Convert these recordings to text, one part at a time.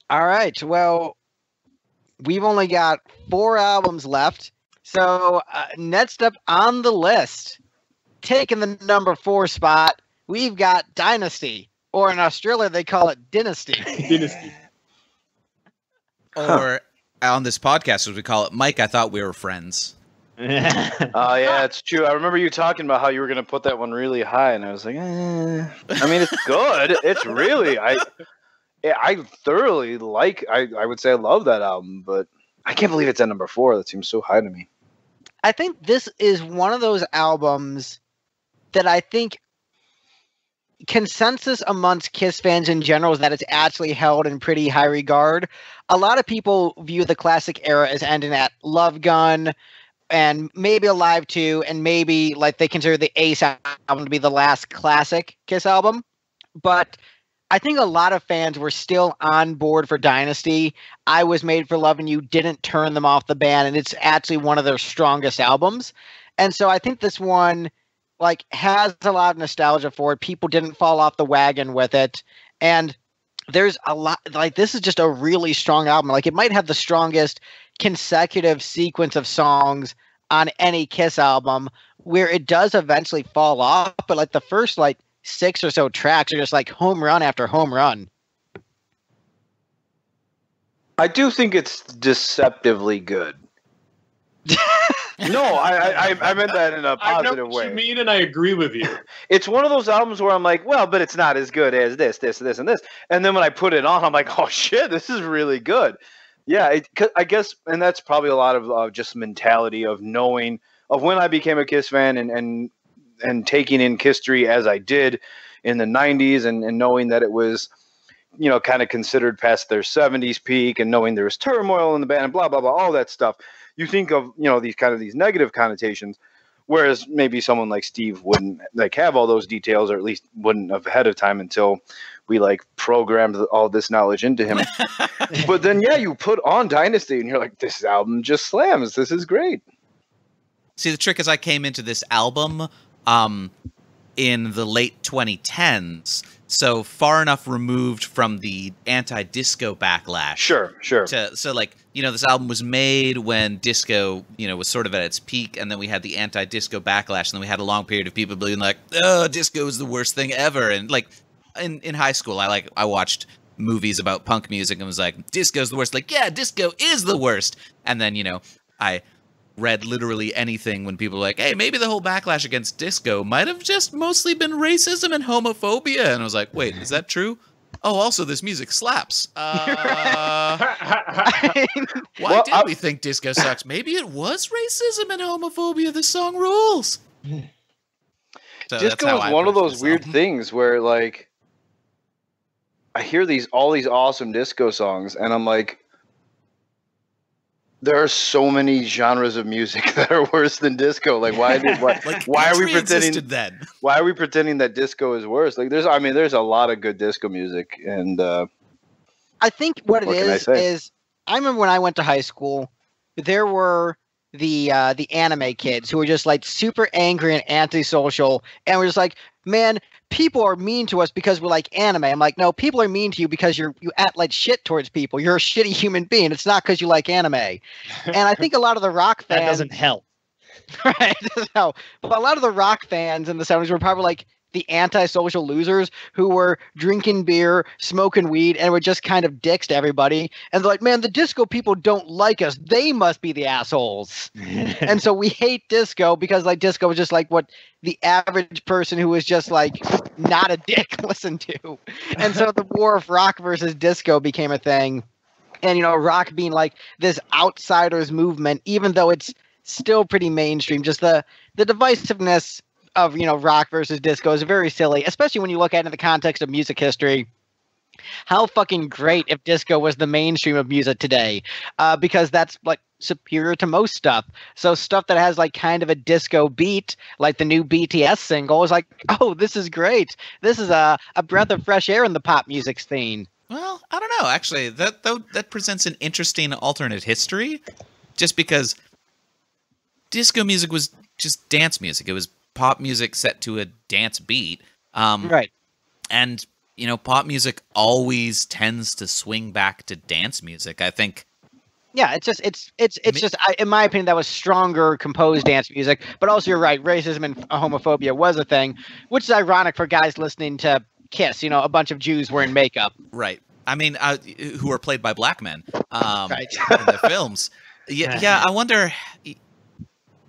All right. Well, we've only got 4 albums left. So next up on the list, taking the number 4 spot, we've got Dynasty, or in Australia they call it Dynasty. Dynasty. Or on this podcast, as we call it, Mike, I thought we were friends. Yeah, it's true. I remember you talking about how you were going to put that one really high, and I was like, I mean, it's good. It's really, I thoroughly like, I would say I love that album, but I can't believe it's at number 4. That seems so high to me. I think this is one of those albums that I think consensus amongst Kiss fans in general is that it's actually held in pretty high regard. A lot of people view the classic era as ending at Love Gun and maybe Alive 2, and maybe like they consider the Ace album to be the last classic Kiss album. But I think a lot of fans were still on board for Dynasty. I Was Made for Loving You didn't turn them off the band, and it's actually one of their strongest albums. And so I think this one like has a lot of nostalgia for it. People didn't fall off the wagon with it. And there's a lot, like, this is just a really strong album. Like, it might have the strongest consecutive sequence of songs on any Kiss album, where it does eventually fall off, but like the first like 6 or so tracks are just like home run after home run. I do think it's deceptively good. No, I meant that in a positive I know way. what you mean, and I agree with you. It's one of those albums where I'm like, well, but it's not as good as this, and this. And then when I put it on, I'm like, oh shit, this is really good. Yeah, I guess, and that's probably a lot of just mentality of knowing of when I became a Kiss fan and taking in Kisstory as I did in the 90s and knowing that it was, you know, kind of considered past their 70s peak, and knowing there was turmoil in the band and blah, blah, blah, all that stuff. You think of, you know, these negative connotations, whereas maybe someone like Steve wouldn't like have all those details, or at least wouldn't have ahead of time until we like programmed all this knowledge into him. But then, yeah, you put on Dynasty and you're like, this album just slams. This is great. See, the trick is I came into this album in the late 2010s, so far enough removed from the anti-disco backlash. Sure. So, like, you know, this album was made when disco, you know, was sort of at its peak, and then we had the anti-disco backlash, and then we had a long period of people being like, oh, disco is the worst thing ever. And, like, in high school, I watched movies about punk music and was like, disco's the worst. Like, yeah, disco is the worst. And then, you know, I read literally anything when people were like, hey, maybe the whole backlash against disco might have just mostly been racism and homophobia. And I was like, wait, is that true? Oh, also, this music slaps. Why did we think disco sucks? Maybe it was racism and homophobia. This song rules. So disco is one of those weird things where, like, I hear all these awesome disco songs, and I'm like, there are so many genres of music that are worse than disco. Like, why are we pretending then? Why are we pretending that disco is worse? Like, there's a lot of good disco music, and I think what it is I remember when I went to high school, there were the anime kids who were just like super angry and antisocial, and we're just like, man, people are mean to us because we like anime. I'm like, no, people are mean to you because you act like shit towards people. You're a shitty human being. It's not because you like anime. And I think a lot of the rock fans... That doesn't help. Right? No. But a lot of the rock fans in the 70s were probably like the antisocial losers who were drinking beer, smoking weed, and were just kind of dicks to everybody. And they're like, man, the disco people don't like us. They must be the assholes. And so we hate disco because like disco was just like what the average person who was just like not a dick listened to. And so the war of rock versus disco became a thing. And, you know, rock being like this outsiders movement, even though it's still pretty mainstream, just the divisiveness of, you know, rock versus disco is very silly, especially when you look at it in the context of music history. How fucking great if disco was the mainstream of music today, because that's like superior to most stuff. So stuff that has like kind of a disco beat, like the new BTS single, is like, oh, this is great. This is a breath of fresh air in the pop music scene. Well, I don't know. Actually, that presents an interesting alternate history, just because disco music was just dance music. It was pop music set to a dance beat. Right. And pop music always tends to swing back to dance music. I think. Yeah, it's just in my opinion, that was stronger composed dance music. But also, you're right, racism and homophobia was a thing, which is ironic for guys listening to Kiss. A bunch of Jews wearing makeup. Right. I mean, who are played by black men Right. in the films. Yeah. I wonder.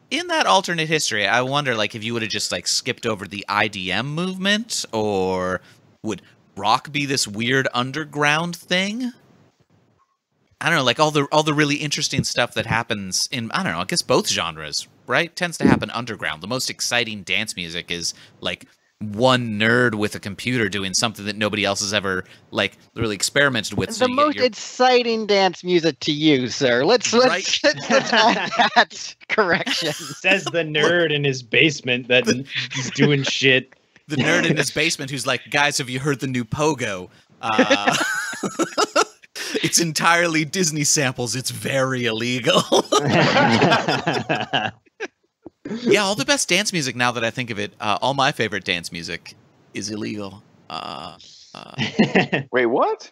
In that alternate history, I wonder, like, if you would have just like skipped over the IDM movement, or would rock be this weird underground thing? I don't know, like all the really interesting stuff that happens in, I don't know, I guess both genres, right? Tends to happen underground. The most exciting dance music is like one nerd with a computer doing something that nobody else has ever like really experimented with. The most exciting dance music to you, sir. Let's add that correction. Says the nerd in his basement that he's doing shit. The nerd in his basement who's like, guys, have you heard the new Pogo? It's entirely Disney samples. It's very illegal. Yeah, all the best dance music, now that I think of it, all my favorite dance music is illegal. Wait, what?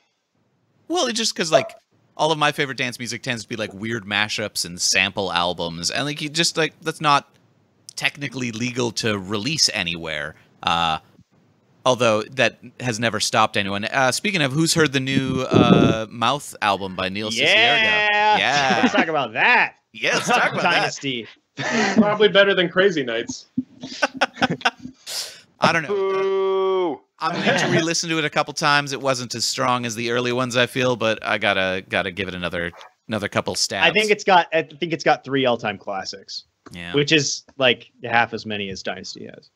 Well, it's just because, like, all of my favorite dance music tends to be, like, weird mashups and sample albums. And, like, you just, like, that's not technically legal to release anywhere. Although that has never stopped anyone. Speaking of, who's heard the new Mouth album by Neil Cicierega? Yeah. Let's talk about that. Yeah, let's talk about Dynasty. Probably better than Crazy Nights. I don't know. Boo. I'm going to re-listen to it a couple times. It wasn't as strong as the early ones, I feel, but I gotta give it another couple stabs. I think it's got 3 all-time classics. Yeah. Which is like half as many as Dynasty has.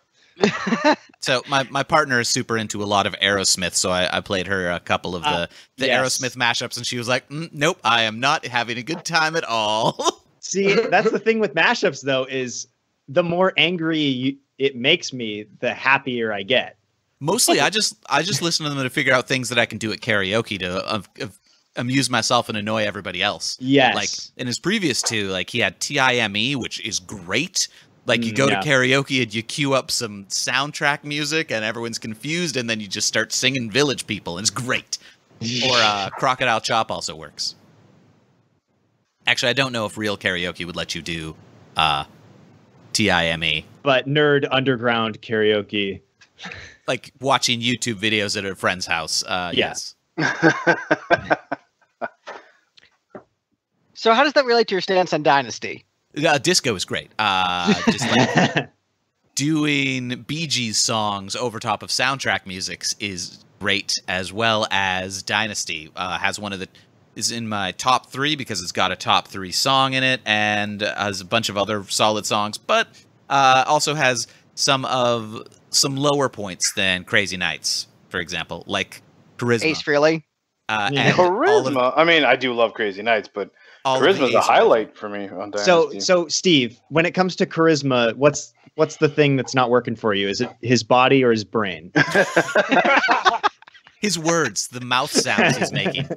So my partner is super into a lot of Aerosmith, so I played her a couple of the yes. Aerosmith mashups, and she was like, nope, I am not having a good time at all. See, that's the thing with mashups, though, is the more angry it makes me, the happier I get. Mostly, I just listen to them to figure out things that I can do at karaoke to amuse myself and annoy everybody else. Yes. Like in his previous two, like he had TIME, which is great. Like you go to karaoke and you queue up some soundtrack music and everyone's confused, and then you just start singing Village People, and it's great. Or Crocodile Chop also works. Actually, I don't know if real karaoke would let you do TIME. But nerd underground karaoke. Like watching YouTube videos at a friend's house. Yes. So how does that relate to your stance on Dynasty? Disco is great. Just like doing Bee Gees songs over top of soundtrack music is great, as well as Dynasty has one of the is in my top 3 because it's got a top 3 song in it and has a bunch of other solid songs, but also has some lower points than Crazy Nights, for example, like Charisma. Ace Frehley. And Charisma. I mean, I do love Crazy Nights, but Charisma's a highlight for me on Dynasty. So Steve, when it comes to Charisma, what's the thing that's not working for you? Is it his body or his brain? His words, the mouth sounds he's making.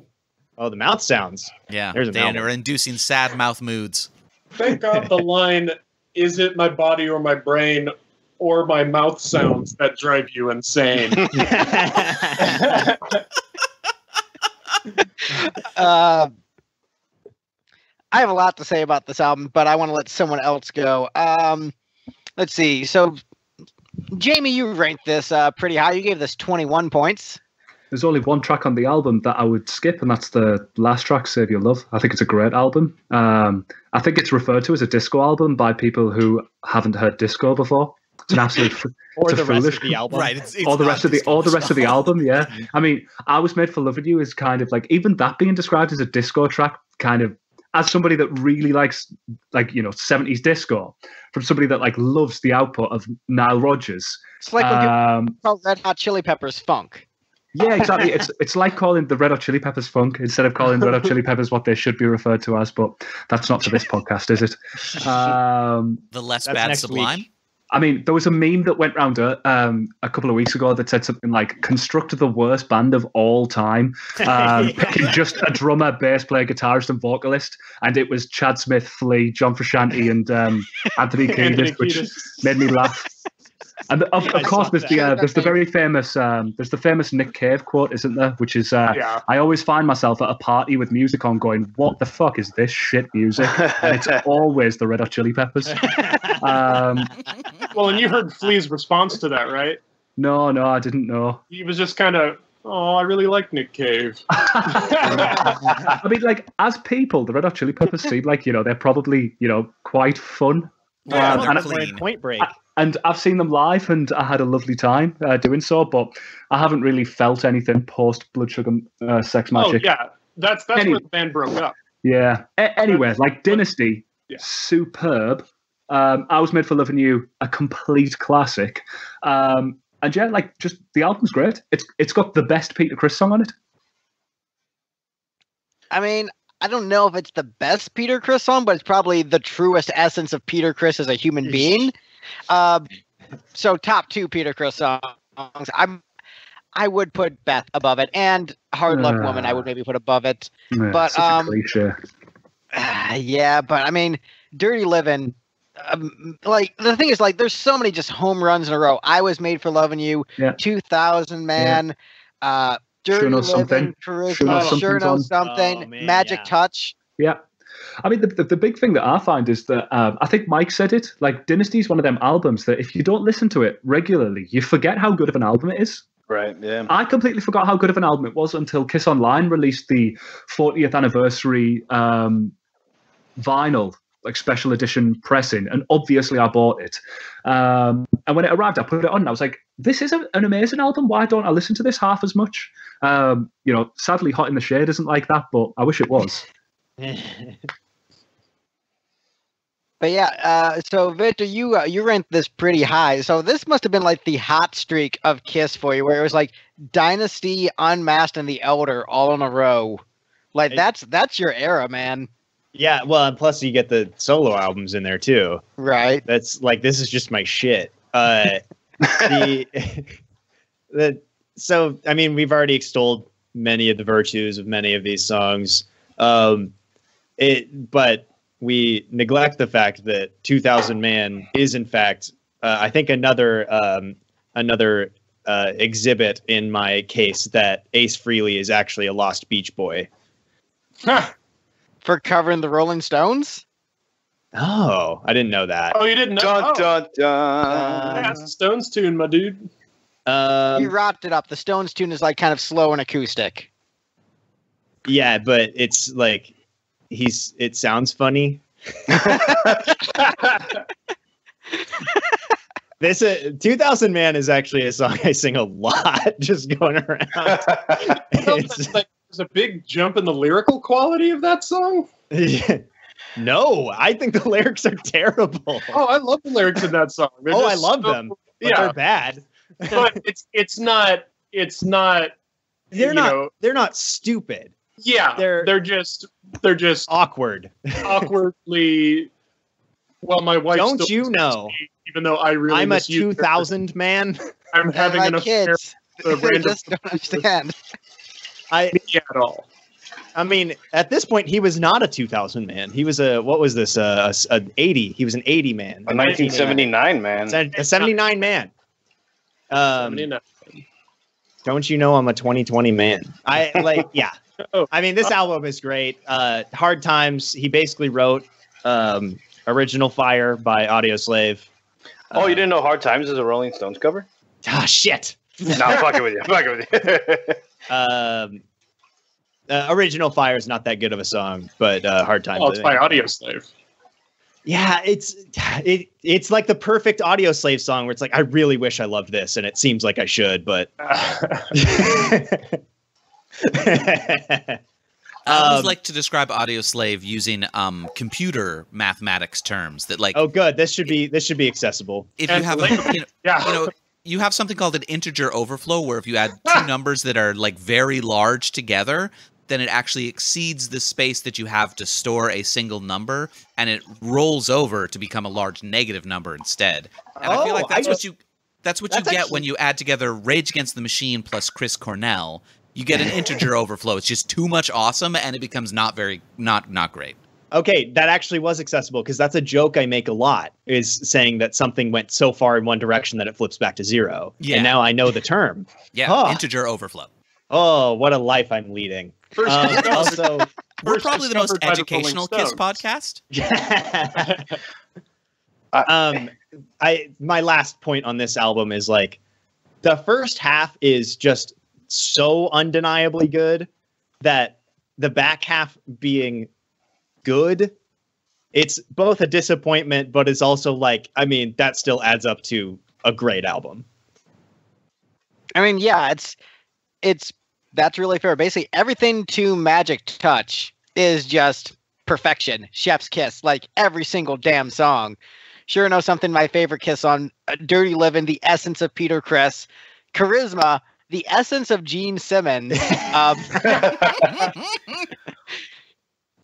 Oh, the mouth sounds. Yeah, they are inducing sad mouth moods. Think of the line, is it my body or my brain or my mouth sounds that drive you insane? I have a lot to say about this album, but I want to let someone else go. Let's see. So, Jamie, you ranked this pretty high. You gave this 21 points. There's only one track on the album that I would skip, and that's the last track, Save Your Love. I think it's a great album. I think it's referred to as a disco album by people who haven't heard disco before. It's an absolute or the foolish, rest of the album. Right. It's or the rest of the album, yeah. I mean, I Was Made for Loving You is kind of like, even that being described as a disco track, kind of, as somebody that really likes, like, 70s disco, from somebody that like loves the output of Nile Rodgers. It's like when people call Red Hot Chili Peppers funk. Yeah, exactly. It's like calling the Red Hot Chili Peppers funk instead of calling the Red Hot Chili Peppers what they should be referred to as, but that's not for this podcast, is it? The less bad Sublime? Week. I mean, there was a meme that went round a couple of weeks ago that said something like, construct the worst band of all time, picking just a drummer, bass player, guitarist, and vocalist, and it was Chad Smith, Flea, John Frusciante, and Anthony Kiedis, which made me laugh. And of I course, saw there's that. the very famous Nick Cave quote, isn't there? Which is, Yeah. I always find myself at a party with music on, going, "What the fuck is this shit music?" And it's always the Red Hot Chili Peppers. Well, and you heard Flea's response to that, right? No, I didn't know. He was just kind of, oh, I really like Nick Cave. I mean, like, as people, the Red Hot Chili Peppers seem like, they're probably, quite fun. Yeah, and clean. We're in Point Break. And I've seen them live, and I had a lovely time doing so. But I haven't really felt anything post Blood Sugar Sex Magic. Oh yeah, that's where the band broke up. Yeah. Anyway, like Dynasty, Yeah. superb. I Was Made for Loving You, a complete classic. And yeah, like, just the album's great. It's got the best Peter Criss song on it. I mean, I don't know if it's the best Peter Criss song, but it's probably the truest essence of Peter Criss as a human being. So top 2 Peter Criss songs. I would put Beth above it, and Hard Luck Woman I would maybe put above it. Yeah, But such a cliche. yeah, but I mean, Dirty Livin'. Like the thing is, like, there's so many just home runs in a row. I Was Made for Loving You, Yeah. 2000 Man, Dirty Sure Know Livin', Something. Charisma, Sure Know Something, Oh, man, Magic yeah. Touch. Yeah. I mean, the big thing that I find is that I think Mike said it, like, Dynasty is one of them albums that if you don't listen to it regularly, you forget how good of an album it is. Right, yeah. I completely forgot how good of an album it was until Kiss Online released the 40th anniversary vinyl, like, special edition pressing, and obviously I bought it. And when it arrived, I put it on, and I was like, this is an amazing album. Why don't I listen to this half as much? Sadly, Hot in the Shade isn't like that, but I wish it was. But yeah, so Victor, you ranked this pretty high. So this must have been like the hot streak of Kiss for you, where it was like Dynasty, Unmasked, and The Elder all in a row. Like that's your era, man. Yeah, well, and plus you get the solo albums in there too. Right. That's like, this is just my shit. So I mean, we've already extolled many of the virtues of many of these songs. But we neglect the fact that 2000 Man is, in fact, I think another exhibit in my case that Ace Frehley is actually a lost Beach Boy. For covering the Rolling Stones? Oh, I didn't know that. Oh, you didn't know? Dun, Oh, dun, dun. yeah, it's a Stones tune, my dude. You wrapped it up. The Stones tune is like kind of slow and acoustic. Yeah, but it's like it sounds funny. This 2000 Man is actually a song I sing a lot, just going around. There's a big jump in the lyrical quality of that song. No, I think the lyrics are terrible. Oh, I love the lyrics in that song. They're I just love so- them. But Yeah, they're bad. but it's not. They're not stupid. Yeah, They're just awkward. awkwardly. Well, my wife. Don't still you listens know? to me, even though I really I'm a misuse her. 2000 man. I'm having my an affair kids, with a they random just don't understand. at all. I mean, at this point, he was not a 2000 man. He was what was this? An 80. He was an 80 man. A 1979 man. A 79 man. 79. Don't you know I'm a 2020 man? Yeah. Oh. I mean, this album is great. Hard Times. He basically wrote Original Fire by Audioslave. Oh, you didn't know Hard Times is a Rolling Stones cover? Ah, shit. No, I'm fucking with you. I'm fucking with you. Original Fire is not that good of a song, but Hard Times. Oh, it's by Audioslave. Yeah, it's like the perfect Audioslave song where it's like, I really wish I loved this, and it seems like I should, but I always like to describe Audioslave using computer mathematics terms that, like, oh, good. This should be accessible. if you And have Yeah. you have something called an integer overflow, where if you add two numbers that are like very large together, then it actually exceeds the space that you have to store a single number, and it rolls over to become a large negative number instead. And I feel like that's what you get actually- when you add together Rage Against the Machine plus Chris Cornell. You get an integer overflow. It's just too much awesome, and it becomes not great. Okay, that actually was accessible because that's a joke I make a lot, is saying that something went so far in one direction that it flips back to zero. Yeah. And now I know the term. Yeah, integer overflow. Oh, what a life I'm leading. Also, we're probably the most educational Kiss podcast. My last point on this album is like the first half is just so undeniably good that the back half being good, it's both a disappointment, but it's also like, I mean, that still adds up to a great album. I mean, yeah, that's really fair. Basically, everything to Magic Touch is just perfection. Chef's kiss, like every single damn song. Sure Know Something, my favorite Kiss song. Dirty Livin', the essence of Peter Criss. Charisma, the essence of Gene Simmons.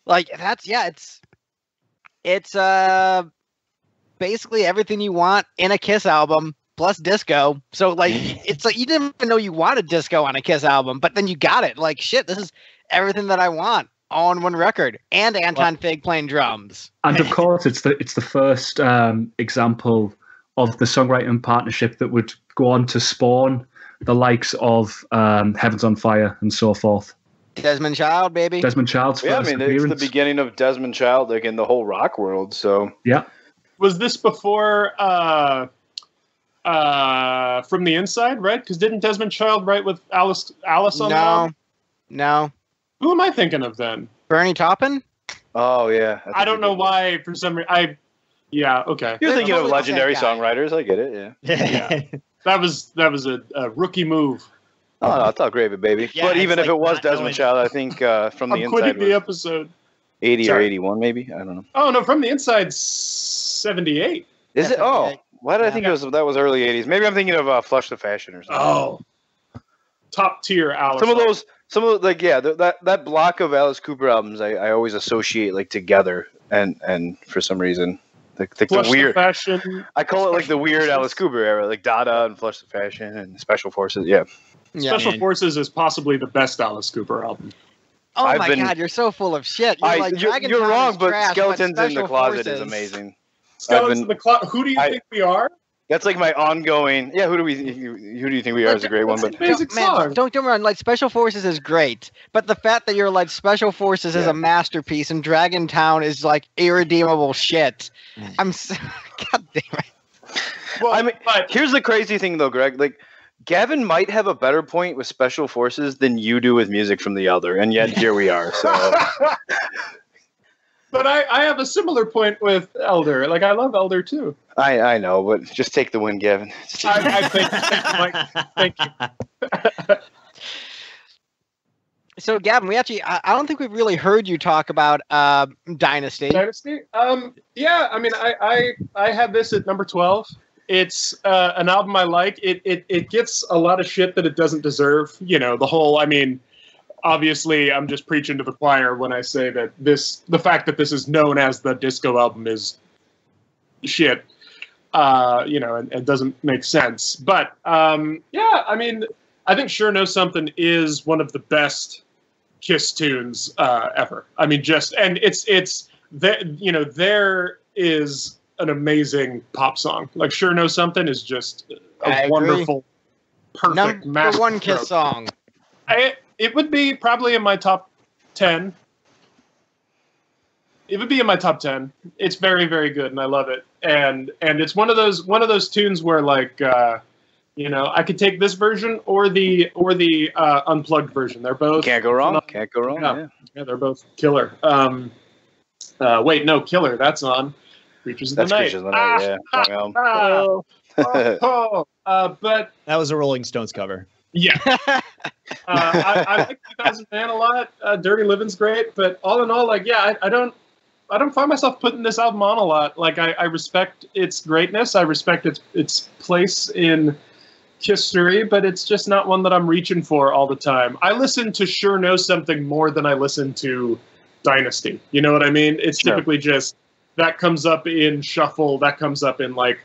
Like that's it's basically everything you want in a Kiss album plus disco. So like it's like you didn't even know you wanted disco on a Kiss album, but then you got it. Like shit, this is everything that I want all on one record. And Anton Fig playing drums. And of course, it's the first example of the songwriting partnership that would go on to spawn the likes of Heaven's on Fire and so forth. Desmond Child, baby. Desmond Child's first I mean, it's the beginning of Desmond Child, like in the whole rock world. So yeah. Was this before From the Inside, right? Because didn't Desmond Child write with Alice on that album? No. Who am I thinking of then? Bernie Taupin? Oh yeah. I don't know why. For some reason, yeah. Okay. You're thinking of probably the same legendary guy. songwriters. I get it. Yeah. That was a rookie move. Oh, no, it's all gravy, baby. Yeah, but even it's if like it was not Desmond knowing- Child, I think From the I'm Inside quitting the was episode. 80 or Sorry. 81, maybe. I don't know. Oh no, From the Inside 78. Is it? Oh, Okay. why did I think that was early 80s? Maybe I'm thinking of Flush the Fashion or something. Oh, top tier Alice. Some of like that block of Alice Cooper albums I always associate like together and for some reason like Flush the weird. Fashion. I call it like the weird Forces. Alice Cooper era, like Dada and Flush the Fashion and Special Forces. Yeah. Special man. Forces is possibly the best Alice Cooper album. Oh I've my been- god, you're so full of shit. You're like, Dragon you're Town wrong, is but trash, Skeletons in the Special Closet is Forces- amazing. Skeletons been- in the Closet. Who do you think we are? That's like my ongoing. Yeah, who do you think we are is a great one, That's but a basic Man, song. don't get me wrong, like Special Forces is great, but the fact that you're like Special Forces is Yeah. a masterpiece and Dragon Town is like irredeemable shit. I'm so, god damn it. Well, I mean, but here's the crazy thing though, Greg. Like, Gavin might have a better point with Special Forces than you do with music from the Elder, and yet here we are. So but I have a similar point with Elder. Like I love Elder too. I know, but just take the win, Gavin. I think thank you. So Gavin, I don't think we've really heard you talk about Dynasty. Dynasty. Yeah. I mean, I had this at number 12. It's an album I like. It gets a lot of shit that it doesn't deserve. You know, the whole. I mean, obviously, I'm just preaching to the choir when I say that the fact that this is known as the disco album is shit. You know, and doesn't make sense. But yeah, I mean, I think Sure Know Something is one of the best Kiss tunes ever. I mean, it's that, you know, there is an amazing pop song. Like Sure Know Something is just I a agree. wonderful, perfect Number one masterstroke. Kiss song. It would be probably in my top 10. It would be in my top 10. It's very, very good, and I love it. And it's one of those tunes where, like, you know, I could take this version or the unplugged version. They're both Can't go wrong. Can't go wrong. Yeah. Yeah. Yeah, they're both killer. Wait, no, Killer. That's on Creatures of the That's Night. Creatures of the Night. Yeah. Wrong album. But That was a Rolling Stones cover. yeah, I like 2000 Man a lot. Dirty Living's great, but all in all, like, yeah, I don't find myself putting this album on a lot. Like, I respect its greatness. I respect its place in history, but it's just not one that I'm reaching for all the time. I listen to Sure Know Something more than I listen to Dynasty. You know what I mean? It's Sure. typically just that comes up in shuffle, that comes up in like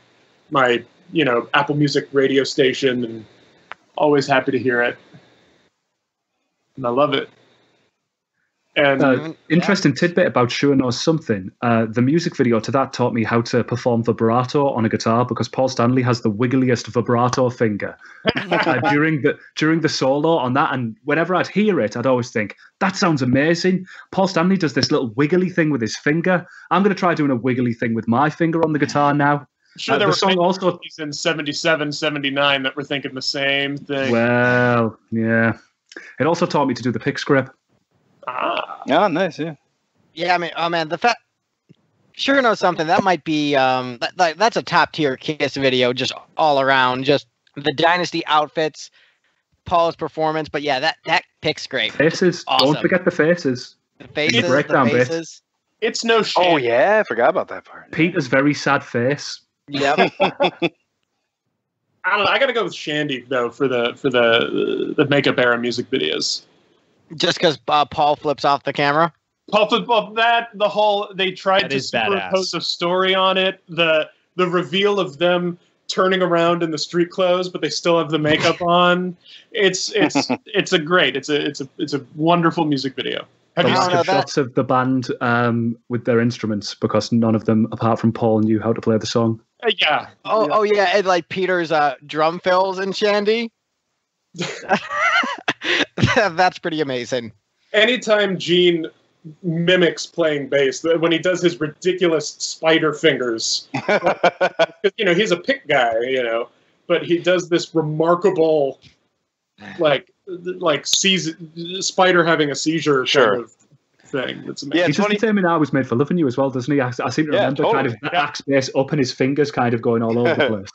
my, you know, Apple Music radio station, and always happy to hear it. And I love it. And Interesting tidbit about Sure Knows Something. The music video to that taught me how to perform vibrato on a guitar because Paul Stanley has the wiggliest vibrato finger during the solo on that. And whenever I'd hear it, I'd always think, that sounds amazing. Paul Stanley does this little wiggly thing with his finger. I'm going to try doing a wiggly thing with my finger on the guitar now. sure, there were song also in 77, 79 that were thinking the same thing. Well, yeah. It also taught me to do the pick script. Yeah, nice. Yeah. Yeah, I mean, oh man, the fact. Sure Knows Something. That might be that's a top tier Kiss video, just all around. Just the Dynasty outfits, Paul's performance, but yeah, that pick's great. Faces. Awesome. Don't forget the faces. The faces, The breakdown bit. faces. It's no shame. Oh yeah, I forgot about that part. Peter's very sad face. Yep. I don't know. I gotta go with Shandy though for the makeup era music videos. Just because Paul flips off the camera. Paul the whole they tried That to is superimpose badass. a story on it. The reveal of them turning around in the street clothes, but they still have the makeup on. It's a wonderful music video. Have The you I lack don't of know that- shots of the band with their instruments because none of them, apart from Paul, knew how to play the song. yeah. Oh yeah, and like Peter's drum fills in Shandy. That's pretty amazing. Anytime Gene mimics playing bass, when he does his ridiculous spider fingers, he's a pick guy, but he does this remarkable, like spider having a seizure Sure. kind of thing. That's amazing. Yeah, He it's does funny. the same in I Was Made for Loving You as well, doesn't he? I seem to Yeah, remember kind of totally. the axe bass up and his fingers kind of going all over the place.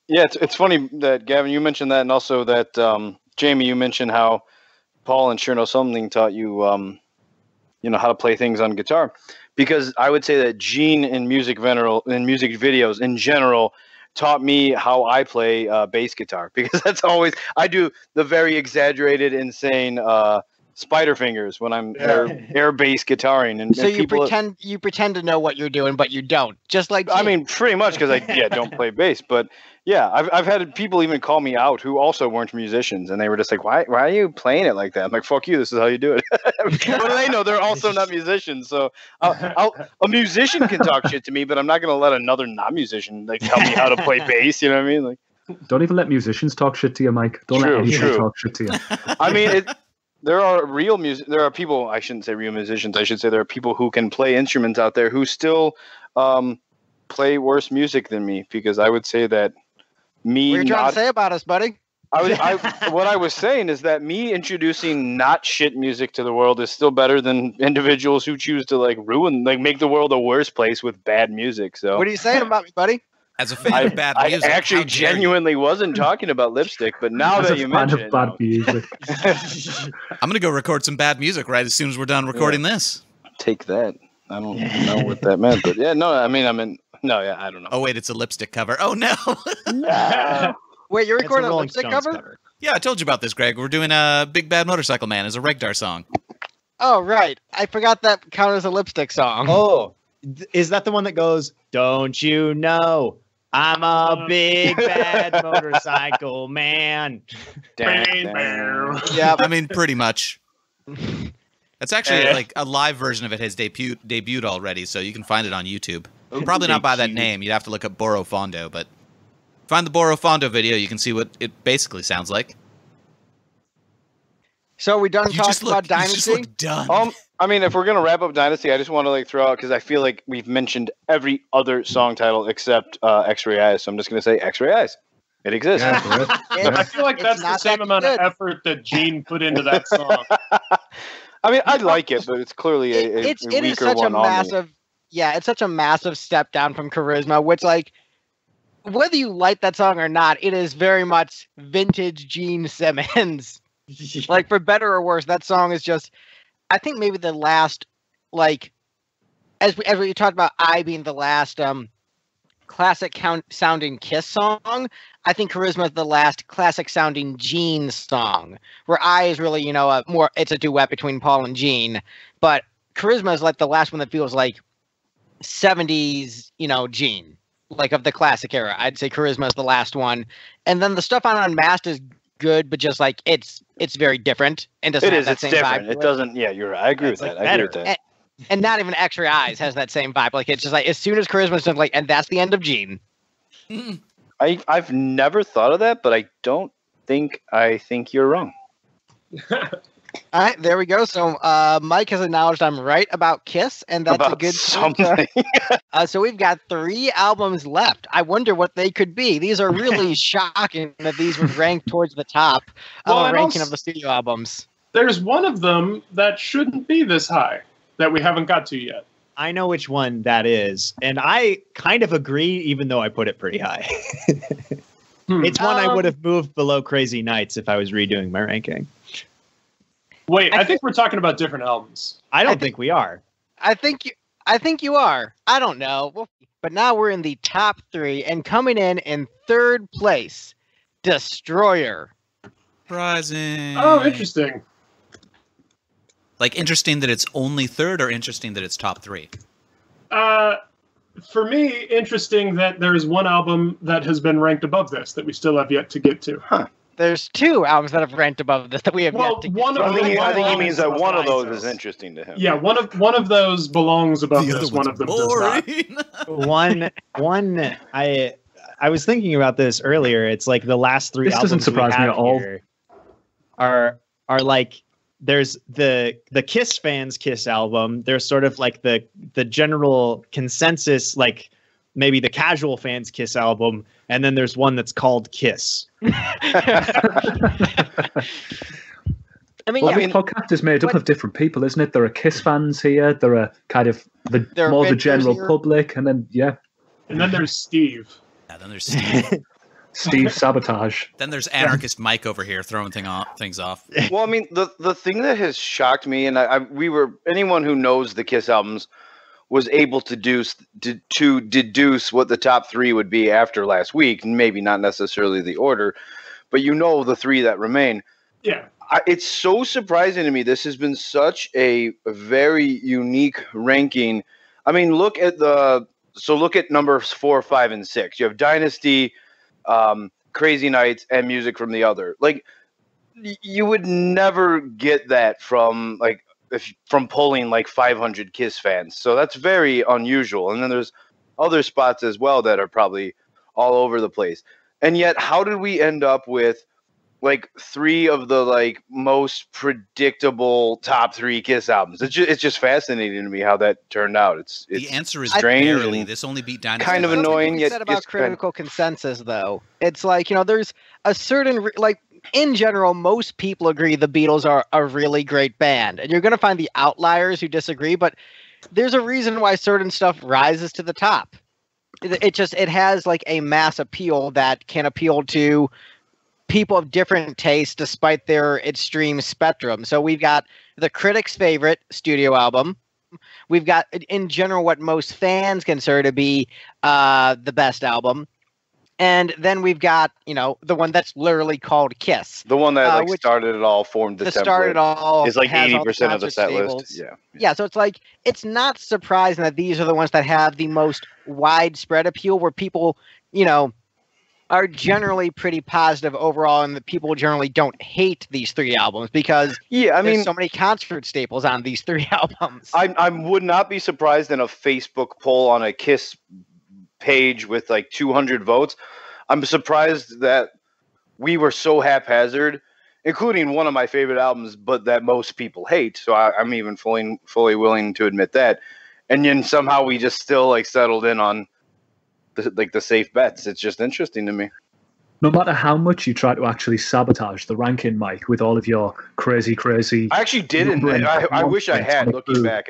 Yeah, it's funny that Gavin, you mentioned that, and also that Jamie, you mentioned how Paul and Sure Know Something taught you, how to play things on guitar. Because I would say that Gene in music videos in general taught me how I play bass guitar. Because that's always I do the very exaggerated, insane spider fingers when I'm air bass guitaring, and So and you pretend to know what you're doing, but you don't. Just like I Gene. mean, pretty much because I don't play bass, but yeah, I've had people even call me out who also weren't musicians, and they were just like, "Why are you playing it like that?" I'm like, "Fuck you! This is how you do it." What do they know? They're also not musicians, so a musician can talk shit to me, but I'm not gonna let another non-musician like tell me how to play bass. You know what I mean? Like, Don't even let musicians talk shit to you, Mike. Don't let anyone True. talk shit to you. I mean, there are there are people. I shouldn't say real musicians. I should say there are people who can play instruments out there who still play worse music than me, because I would say that. What are you trying to say about us, buddy? What I was saying is that me introducing not shit music to the world is still better than individuals who choose to make the world a worse place with bad music. So What are you saying about me, buddy? As a fan of bad I music, actually how dare you. genuinely wasn't talking about Lipstick, but now As that a you fan mention of it, bad now, music. I'm gonna go record some bad music right as soon as we're done recording this. take that. I don't know what that meant, but yeah, no, I don't know. Oh wait, it's a lipstick cover. Oh no. Wait, you're It's a recording a Rolling lipstick Stones cover? Yeah, I told you about this, Greg. We're doing Big Bad Motorcycle Man as a Regdar song. Oh, right. I forgot that counted as a lipstick song. Oh, is that the one that goes, "Don't you know I'm a big bad motorcycle man"? Yeah. I mean, pretty much. That's actually like a live version of it has debuted already, so you can find it on YouTube. Probably not by that name. You'd have to look up Boro Fondo, but find the Boro Fondo video. You can see what it basically sounds like. So are we done You talking just about look, you just Dynasty? look done. I mean, if we're gonna wrap up Dynasty, I just want to throw out, because I feel like we've mentioned every other song title except X-Ray Eyes, so I'm just gonna say X-Ray Eyes. It exists. Yeah, for it. I feel like It's that's the not same that amount of good. effort that Gene put into that song. I mean, I like it, but it's clearly a It is weaker such a one on me. massive, it's such a massive step down from Charisma, which, like, whether you like that song or not, it is very much vintage Gene Simmons. Like, for better or worse, that song is just, I think maybe the last, like, as we talked about I being the last classic sounding Kiss song, I think Charisma is the last classic sounding Gene song, where I is really, it's a duet between Paul and Gene, but Charisma is like the last one that feels like 70s, Gene, like of the classic era. I'd say Charisma is the last one. And then the stuff on Unmasked is good, but just like it's very different and doesn't It have is. that It's same different. vibe. It doesn't. Yeah, you're right. I agree with It's, that. like, I agree with better. that. And not even Extra Eyes has that same vibe. Like it's just like as soon as Charisma's done, like, and that's the end of Gene. I've never thought of that, but I don't think you're wrong. All right, there we go. So Mike has acknowledged I'm right about Kiss, and that's About a good something. So we've got 3 albums left. I wonder what they could be. These are really shocking that these would rank towards the top of Well, a and ranking also- of the studio albums. There's one of them that shouldn't be this high that we haven't got to yet. I know which one that is, and I kind of agree, even though I put it pretty high. It's one I would have moved below Crazy Nights if I was redoing my ranking. Wait, I think we're talking about different albums. I don't think we are. I think you are. I don't know. But now we're in the top 3, and coming in third place, Destroyer. Surprising. Oh, interesting. Like interesting that it's only third, or interesting that it's top 3? For me, interesting that there's one album that has been ranked above this that we still have yet to get to. There's 2 albums that have ranked above this that we have Well, yet to one get of to. them- I think he means that one of belongs those to is us. interesting to him. Yeah, one of those belongs above The other this. One one's of them does not. boring. one. I was thinking about this earlier. It's like the last 3 This albums doesn't surprise we me have at all. here are like there's the Kiss fans Kiss album. There's sort of like the general consensus, like maybe the casual fans Kiss album, and then there's one that's called Kiss. I mean, Well, yeah, this podcast is made up of different people, isn't it? There are Kiss fans here. There are kind of There are more the vendors general here. public, and then And then there's Steve. Yeah, then there's Steve. Steve Sabotage. Then there's anarchist Mike over here throwing things off. Well, I mean, the thing that has shocked me, and anyone who knows the Kiss albums was able to deduce what the top 3 would be after last week. Maybe not necessarily the order, but the 3 that remain. Yeah. It's so surprising to me. This has been such a very unique ranking. I mean, look at numbers 4, 5, and 6. You have Dynasty, Crazy Nights, and Music from the Other. Like, you would never get that from pulling like 500 Kiss fans. So that's very unusual. And then there's other spots as well that are probably all over the place. And yet, how did we end up with like 3 of the like most predictable top 3 Kiss albums? It's just fascinating to me how that turned out. It's The answer is strange barely. and This only beat Dynasty. kind of I don't think annoying, we yet said about it's kind of- critical consensus, though. It's like, there's a certain in general, most people agree the Beatles are a really great band, and you're going to find the outliers who disagree. But there's a reason why certain stuff rises to the top. It has like a mass appeal that can appeal to people of different tastes despite their extreme spectrum. So we've got the critics' favorite studio album. We've got, in general, what most fans consider to be the best album. And then we've got, the one that's literally called Kiss. the one that which- started it all, formed the The template. start it all Is like has all 80% of the concert set staples. list. Yeah. Yeah, so it's like, it's not surprising that these are the ones that have the most widespread appeal, where people, are generally pretty positive overall, and that people generally don't hate these 3 albums because Yeah, I there's mean, so many concert staples on these 3 albums. I would not be surprised in a Facebook poll on a Kiss page with like 200 votes. I'm surprised that we were so haphazard, including one of my favorite albums, but that most people hate. So I'm even fully willing to admit that. And then somehow we just still like settled in on the safe bets. It's just interesting to me. No matter how much you try to actually sabotage the ranking, Mike, with all of your crazy. I actually didn't. I wish I had. Looking back,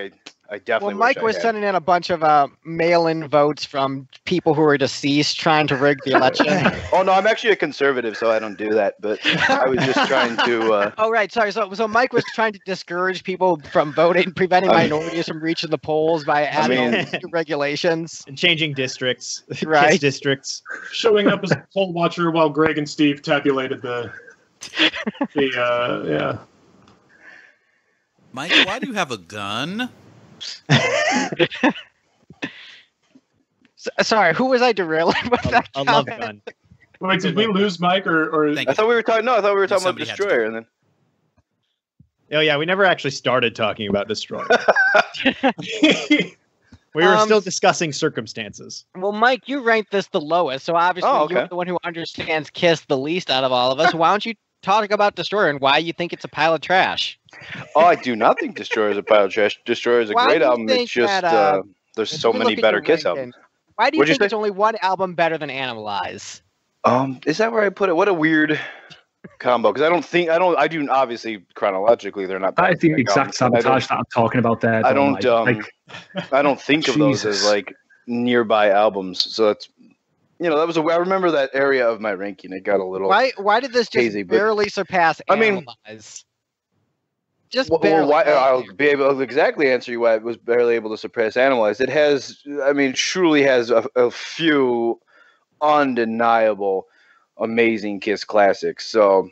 I definitely. Well, Mike wish I was had. sending in a bunch of mail-in votes from people who were deceased trying to rig the election. Oh no, I'm actually a conservative, so I don't do that. But I was just trying to. Oh, right. Sorry. So Mike was trying to discourage people from voting, preventing minorities from reaching the polls by adding all these new regulations. And changing districts, Right. Kiss districts. Showing up as a poll watcher while Greg and Steve tabulated the yeah. Mike, why do you have a gun? Sorry, who was I derailing with that A love comment? gun. Wait, did we lose Mike or? Thank I thought we were talking. No, I thought we were talking about Somebody had to Destroyer, do and then. Oh yeah, we never actually started talking about Destroyer. We were still discussing circumstances. Well, Mike, you ranked this the lowest, so obviously Oh, okay. you're the one who understands Kiss the least out of all of us. Why don't you talk about Destroyer and why you think it's a pile of trash? Oh, I do not think Destroyer is a pile of trash. Destroyer is a Why great do you album. It's think just that, there's If so we many look at better your Kiss ranking, albums. Why do you What'd you think it's say? only one album better than Animalize? Is that where I put it? What a weird combo. Because I do obviously chronologically they're not. That is the back-to-back exact albums, but sabotage that I'm talking about there. I don't. Like, I don't think of those as Jesus. like nearby albums. So that's that was I remember that area of my ranking. It got a little. Why did this just hazy, but- barely surpass I mean- Animalize? Just Well, barely. why, I'll be able to exactly answer you why it was barely able to surpass Animalize. It has, truly has a few undeniable, amazing Kiss classics. So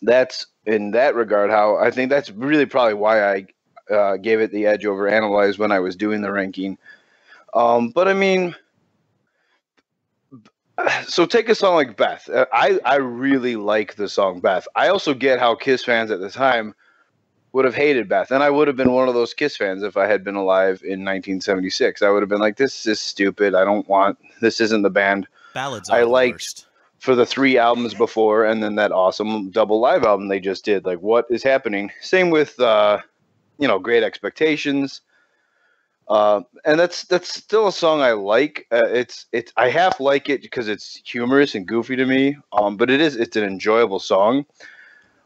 that's in that regard how I think that's really probably why I gave it the edge over Animalize when I was doing the ranking. But I mean, so take a song like Beth. I really like the song Beth. I also get how Kiss fans at the time would have hated Beth, and I would have been one of those Kiss fans if I had been alive in 1976. I would have been like, "This is stupid. This isn't the band Ballads I are the liked worst. for the 3 albums before, and then that awesome double live album they just did. Like, what is happening?" Same with Great Expectations, and that's still a song I like. I half like it because it's humorous and goofy to me, but it's an enjoyable song.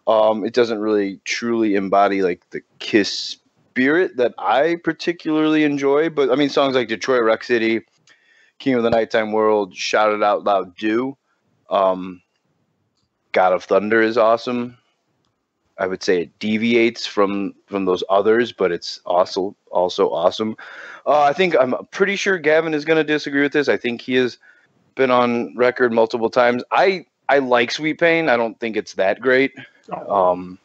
It doesn't really truly embody like the Kiss spirit that I particularly enjoy. But I mean, songs like Detroit Rock City, King of the Nighttime World, Shout It Out Loud do. God of Thunder is awesome. I would say it deviates from those others, but it's also awesome. I'm pretty sure Gavin is going to disagree with this. I think he has been on record multiple times. I like Sweet Pain. I don't think it's that great. To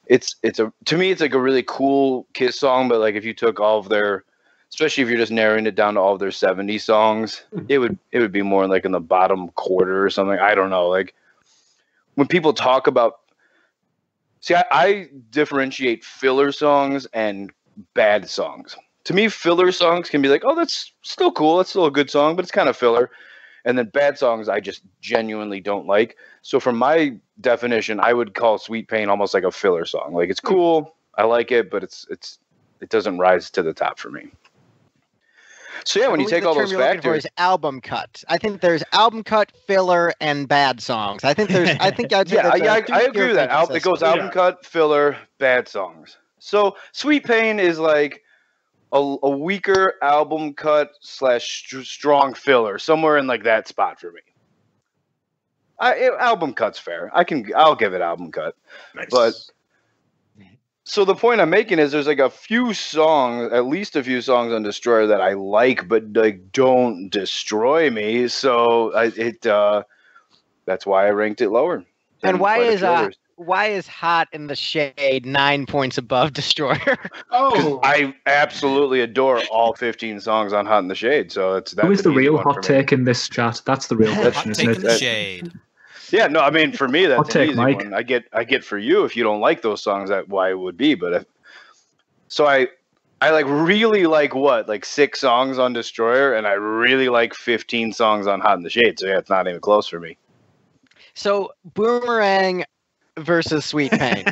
me it's like a really cool Kiss song, but like if you took all of their, especially if you're just narrowing it down to all of their 70 songs, it would be more like in the bottom quarter or something. I don't know. Like when people talk about, I differentiate filler songs and bad songs. To me, filler songs can be like, oh, that's still cool, that's still a good song, but it's kind of filler. And then bad songs I just genuinely don't like. So from my definition, I would call Sweet Pain almost like a filler song. Like it's cool, I like it, but it doesn't rise to the top for me. So yeah, when you take all those factors, is album cut. I think there's album cut, filler, and bad songs. I think I'd say I agree with that. It goes album cut, filler, bad songs. So Sweet Pain is like a weaker album cut / strong filler, somewhere in like that spot for me. Album cut's fair. I'll give it album cut. Nice. But so the point I'm making is there's like a few songs, at least a few songs on Destroyer that I like, but like don't destroy me. So that's why I ranked it lower. And why is Hot in the Shade 9 points above Destroyer? Oh, I absolutely adore all 15 songs on Hot in the Shade. So that's who is the an easy real one hot for me. take in this chat? That's the real Hot question, take isn't in it? the shade. Yeah, no, I mean for me Hot that's an take, easy Mike. one. I get for you if you don't like those songs that why it would be, but I like really like 6 songs on Destroyer, and I really like 15 songs on Hot in the Shade. So yeah, it's not even close for me. So Boomerang versus Sweet Pain.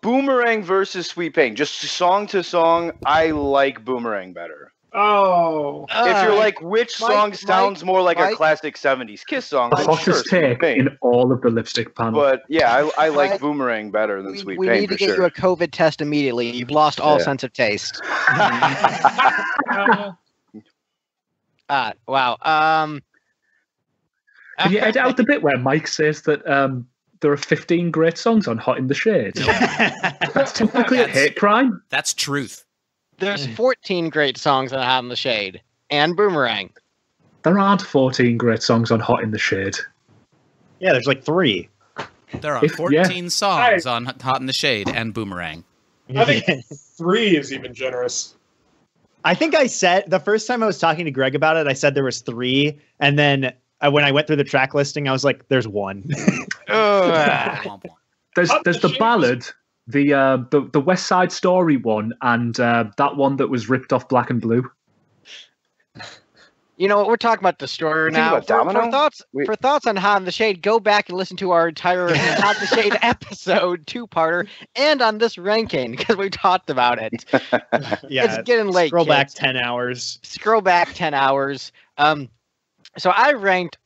Boomerang versus Sweet Pain, just song to song, I like Boomerang better. oh, If you're like, which song sounds more like a classic 70s Kiss song, The then hottest sure, Sweet take Pain. in all of the lipstick panel. But yeah, I like Mike, Boomerang better than Sweet we Pain need to for get sure. you a COVID test immediately. You've lost all Yeah. sense of taste. uh, Wow. Can you edit out the bit where Mike says that there are 15 great songs on Hot in the Shade? That's technically a hate crime. That's truth. There's 14 great songs on Hot in the Shade and Boomerang. There aren't 14 great songs on Hot in the Shade. Yeah, there's like 3. There are If- 14 songs on Hot in the Shade and Boomerang. I think 3 is even generous. I think I said the first time I was talking to Greg about it, I said there was 3, and then when I went through the track listing, I was like, "There's 1." There's the ballad, the West Side Story one, and that one that was ripped off Black and Blue. You know what? We're talking about Destroyer now. For thoughts on Hot in the Shade, go back and listen to our entire Hot in the Shade episode 2-parter, and on this ranking because we talked about it. Yeah, it's getting late. Scroll back 10 hours. Scroll back 10 hours. So I ranked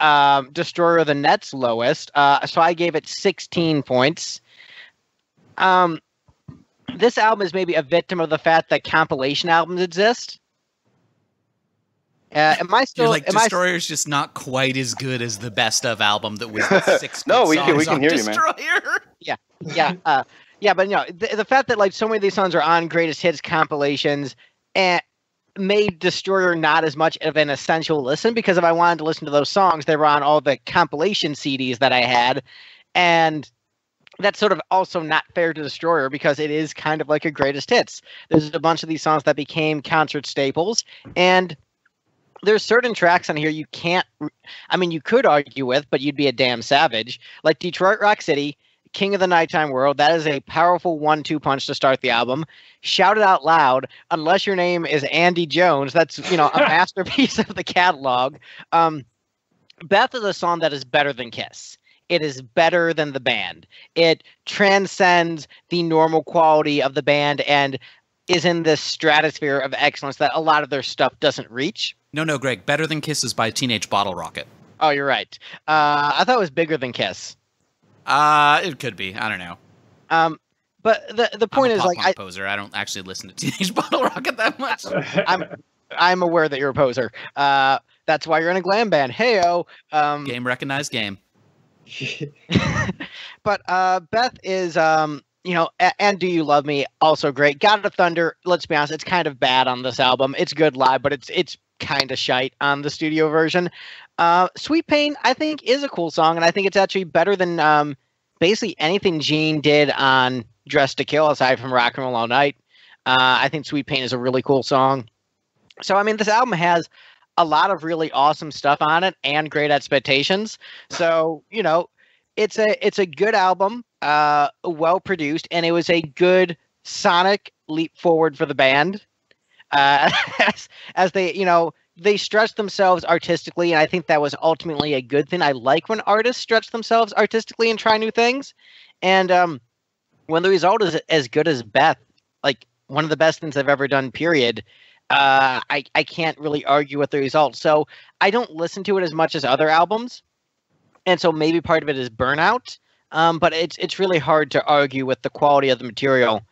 Destroyer the Nets lowest. So I gave it 16 points. This album is maybe a victim of the fact that compilation albums exist. Am I still? You're like, Destroyer's just not quite as good as the best of album that was the 6 No, we songs can on hear Destroyer. you, man. Yeah, but the fact that like so many of these songs are on greatest hits compilations and made Destroyer not as much of an essential listen, because if I wanted to listen to those songs, they were on all the compilation CDs that I had, and that's sort of also not fair to Destroyer because it is kind of like a greatest hits. There's a bunch of these songs that became concert staples, and there's certain tracks on here you can't, I mean, you could argue with, but you'd be a damn savage. Like Detroit Rock City, King of the Nighttime World, that is a powerful 1-2 punch to start the album. Shout It Out Loud, Unless Your Name is Andy Jones, that's, a masterpiece of the catalog. Beth is a song that is better than Kiss. It is better than the band. It transcends the normal quality of the band and is in this stratosphere of excellence that a lot of their stuff doesn't reach. No, Greg. Better Than Kisses by Teenage Bottle Rocket. Oh, you're right. I thought it was bigger than Kiss. It could be. I don't know. But the point is, like, poser. I don't actually listen to Teenage Bottle Rocket that much. I'm aware that you're a poser. That's why you're in a glam band. Heyo. Game recognized game. But Beth is and Do You Love Me, also great. God of Thunder, let's be honest, it's kind of bad on this album. It's good live, but it's kind of shite on the studio version. Sweet Pain, I think, is a cool song, and I think it's actually better than basically anything Gene did on Dress to Kill, aside from Rock and Roll All Night. I think Sweet Pain is a really cool song. So, I mean, this album has a lot of really awesome stuff on it and Great Expectations. So, it's a good album, well produced, and it was a good sonic leap forward for the band. As they stretched themselves artistically, and I think that was ultimately a good thing. I like when artists stretch themselves artistically and try new things. And when the result is as good as Beth, like one of the best things I've ever done, period, I can't really argue with the result. So I don't listen to it as much as other albums. And so maybe part of it is burnout. But it's really hard to argue with the quality of the material.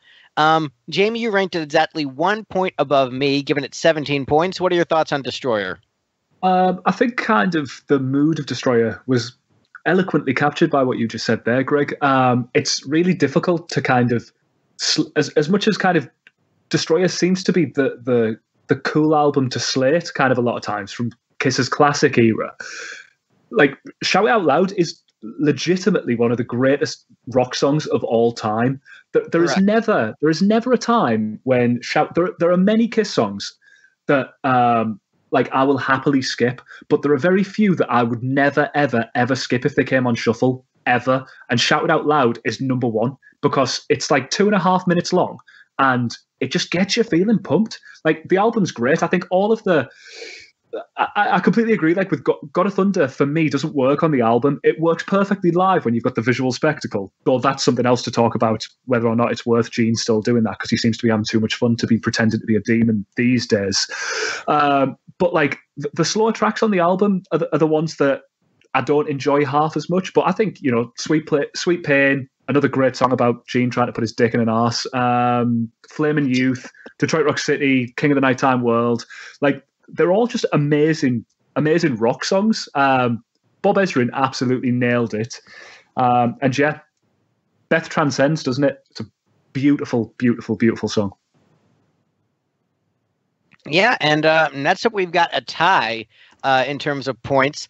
Jamie, you ranked it exactly 1 point above me, giving it 17 points. What are your thoughts on Destroyer? I think kind of the mood of Destroyer was eloquently captured by what you just said there, Greg. It's really difficult to kind of, as much as kind of Destroyer seems to be the cool album to slate kind of a lot of times from Kiss's classic era. Like, Shout It Out Loud is legitimately one of the greatest rock songs of all time. There is never a time when there are many Kiss songs that like I will happily skip, but there are very few that I would never ever skip if they came on shuffle ever. And Shout It Out Loud is number one because it's like 2.5 minutes long and it just gets you feeling pumped. Like, the album's great. I think all of the I completely agree. Like, with God of Thunder, for me, doesn't work on the album. It works perfectly live when you've got the visual spectacle. Though that's something else to talk about, whether or not it's worth Gene still doing that, because he seems to be having too much fun to be pretending to be a demon these days. But like the slower tracks on the album are the ones that I don't enjoy half as much. But I think, Sweet Pain, another great song about Gene trying to put his dick in an arse. Flamin' Youth, Detroit Rock City, King of the Nighttime World, like, they're all just amazing rock songs. Bob Ezrin absolutely nailed it. And yeah, Beth transcends, doesn't it? It's a beautiful, beautiful, beautiful song. Yeah, and next up we've got a tie in terms of points.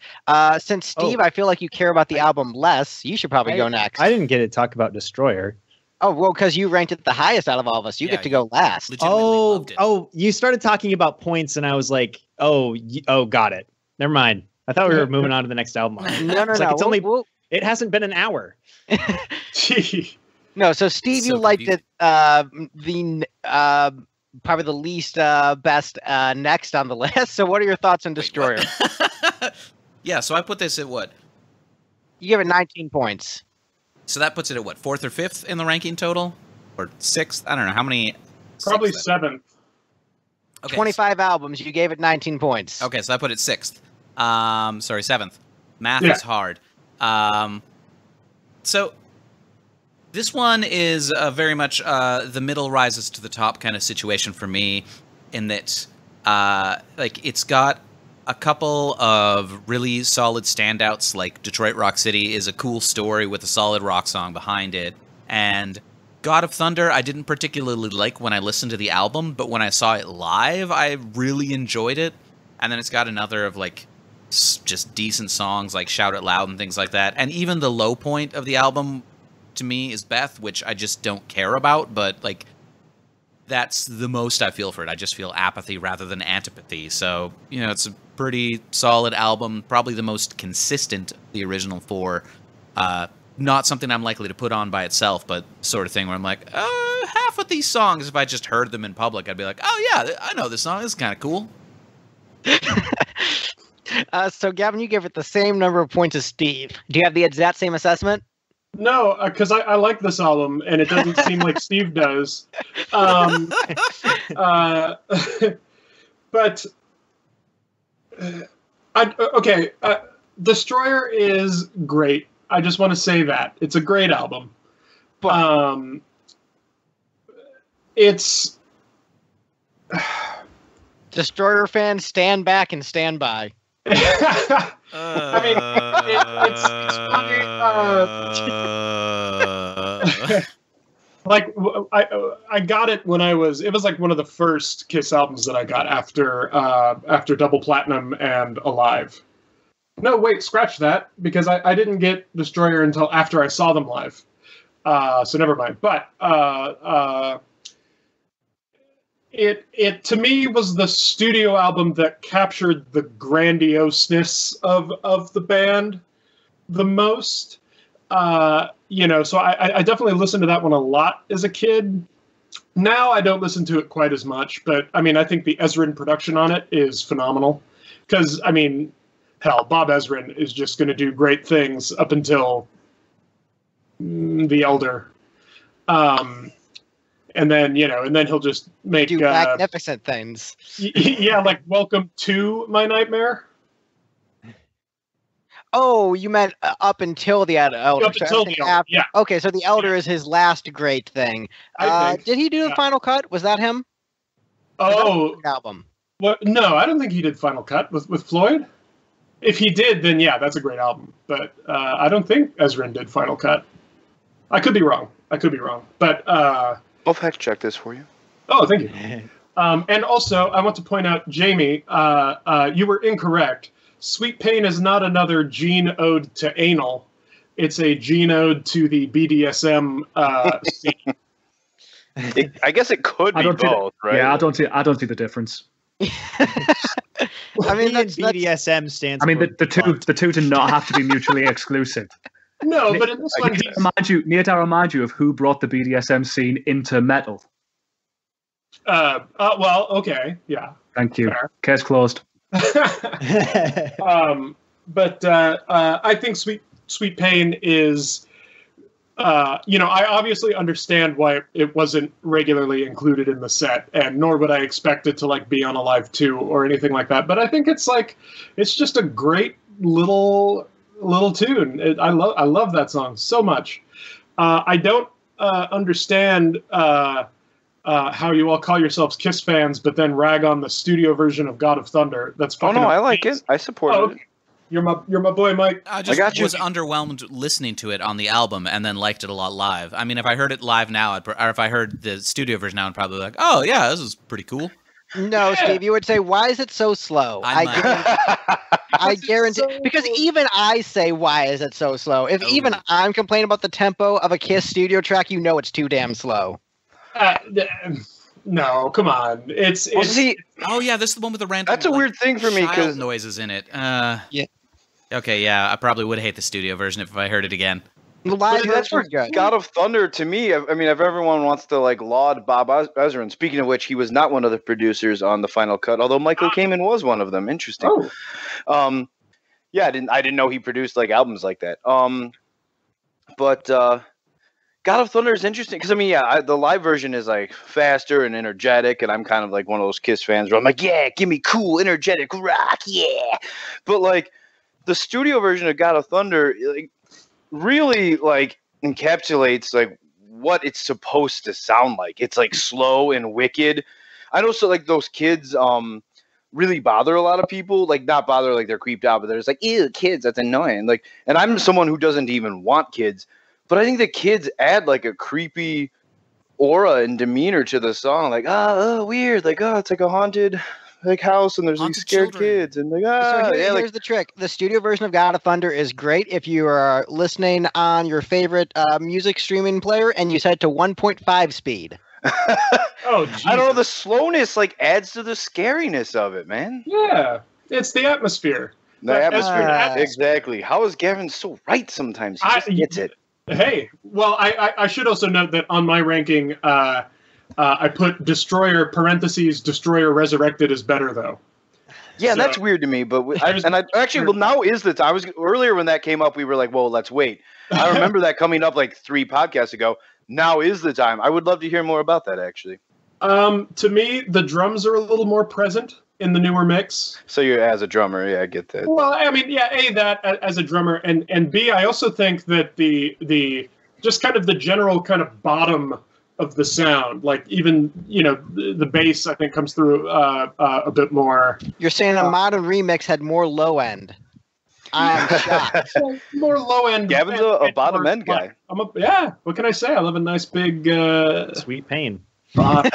Since Steve, I feel like you care about the album less, you should probably go next. I didn't get to talk about Destroyer. Oh, well, because you ranked it the highest out of all of us. You Yeah, get to go last. legitimately loved it. You started talking about points, and I was like, got it. Never mind. I thought we were moving on to the next album. No. It's only. It hasn't been an hour. No, so Steve, So you liked confusing. it probably the least best next on the list. So what are your thoughts on Destroyer? Yeah, so I put this at what? You give it 19 points. So that puts it at what? 4th or 5th in the ranking total? Or 6th? I don't know. How many? Probably 6th? 7th. Okay, 25 albums. You gave it 19 points. Okay, so I put it 6th. Sorry, 7th. Math Yeah. is hard. So this one is very much the middle rises to the top kind of situation for me, in that like it's got a couple of really solid standouts, like Detroit Rock City is a cool story with a solid rock song behind it, and God of Thunder I didn't particularly like when I listened to the album, but when I saw it live I really enjoyed it. And then it's got another of like just decent songs like Shout It Loud and things like that. And even the low point of the album to me is Beth, which I just don't care about, but like that's the most I feel for it. I just feel apathy rather than antipathy. So, you know, it's a pretty solid album, probably the most consistent of the original four. Not something I'm likely to put on by itself, but sort of thing where I'm like, half of these songs, if I just heard them in public, I'd be like, oh yeah, I know this song. This is kind of cool. So Gavin, you give it the same number of points as Steve. Do you have the exact same assessment? No, because I like this album, and it doesn't seem like Steve does. But Destroyer is great. I just want to say that it's a great album. It's Destroyer fans, stand back and stand by. I mean, it's like I got it when it was like one of the first Kiss albums that I got after Double Platinum and Alive. No, wait, scratch that, because I didn't get Destroyer until after I saw them live. So never mind. But it to me was the studio album that captured the grandioseness of the band the most. So I definitely listened to that one a lot as a kid. Now I don't listen to it quite as much, but I mean I think the Ezrin production on it is phenomenal. Because I mean, hell, Bob Ezrin is just going to do great things up until The Elder. And then he'll just make Do magnificent things. Yeah, like Welcome to My Nightmare. Oh, you meant up until the Elder. Up until The Elder, yeah. Okay, so the Elder is his last great thing. I think, did he do the final cut? Was that him? Oh, that album. What? No, I don't think he did Final Cut with Floyd. If he did, then yeah, that's a great album. But I don't think Ezrin did Final Cut. I could be wrong. But I'll fact check this for you. oh, thank you. And also, I want to point out, Jamie, you were incorrect. Sweet Pain is not another Gene ode to anal. It's a Gene ode to the BDSM scene. I guess it could be both, right? Yeah, I don't see the difference. I mean, that's BDSM stands. I mean, for the two do not have to be mutually exclusive. No, but in this one, Need I remind you of who brought the BDSM scene into metal? well, okay, yeah. Thank you. Fair. Case closed. But I think Sweet Pain is, I obviously understand why it wasn't regularly included in the set, and nor would I expect it to like be on Alive 2 or anything like that. But I think it's just a great little tune. I love that song so much. I don't understand how you all call yourselves Kiss fans, but then rag on the studio version of God of Thunder. That's fucking. Oh no, I like it. I support it. You're my boy, Mike. I just was underwhelmed listening to it on the album and then liked it a lot live. I mean, if I heard it live now, or if I heard the studio version now, I'd probably be like, oh yeah, this is pretty cool. No, Steve, you would say, why is it so slow? I might. I guarantee, so- because even I say, why is it so slow? If even Oh. I'm complaining about the tempo of a Kiss studio track, you know it's too damn slow. No, come on. It's Well, see, Oh yeah, this is the one with the random. that's a weird thing for me child because noises in it. Yeah. Okay, yeah, I probably would hate the studio version if I heard it again. The live see, that's where version's good. God of Thunder to me. I mean, if everyone wants to like laud Bob Ezrin, speaking of which, he was not one of the producers on the final cut, although Michael Kamen was one of them. Interesting. oh, Yeah, I didn't know he produced like albums like that. But God of Thunder is interesting because I mean, yeah, the live version is like faster and energetic, and I'm kind of like one of those Kiss fans where I'm like, yeah, give me cool, energetic rock, yeah. But like the studio version of God of Thunder, like, really like encapsulates like what it's supposed to sound like. It's like slow and wicked. I know, so like those kids really bother a lot of people, like not bother like they're creeped out, but they're just like, ew, kids, that's annoying. Like, and I'm someone who doesn't even want kids, but I think the kids add like a creepy aura and demeanor to the song, like oh weird, like oh it's like a haunted like house and there's Haunted these scared children. kids and like Here's the trick. The studio version of God of Thunder is great if you are listening on your favorite music streaming player and you set it to 1.5 speed. oh, Jesus. I don't know, the slowness like adds to the scariness of it, man. Yeah, it's the atmosphere. The But atmosphere, exactly. How is Gavin so right sometimes? He just gets it. Hey, well, I should also note that on my ranking, I put Destroyer parentheses Destroyer Resurrected is better though. Yeah, So- that's weird to me. But now is the time. Earlier when that came up, we were like, "Well, let's wait." I remember that coming up like 3 podcasts ago. Now is the time. I would love to hear more about that, actually. To me, the drums are a little more present in the newer mix. So you're as a drummer, yeah, I get that. Well, I mean, yeah, A, that as a drummer, and B, I also think that the just kind of the general kind of bottom of the sound, like even, you know, the bass, I think, comes through a bit more. You're saying a modern remix had more low end. I'm shocked. More low end. Gavin's a bottom end guy. Yeah, what can I say? I love a nice big Sweet pain. but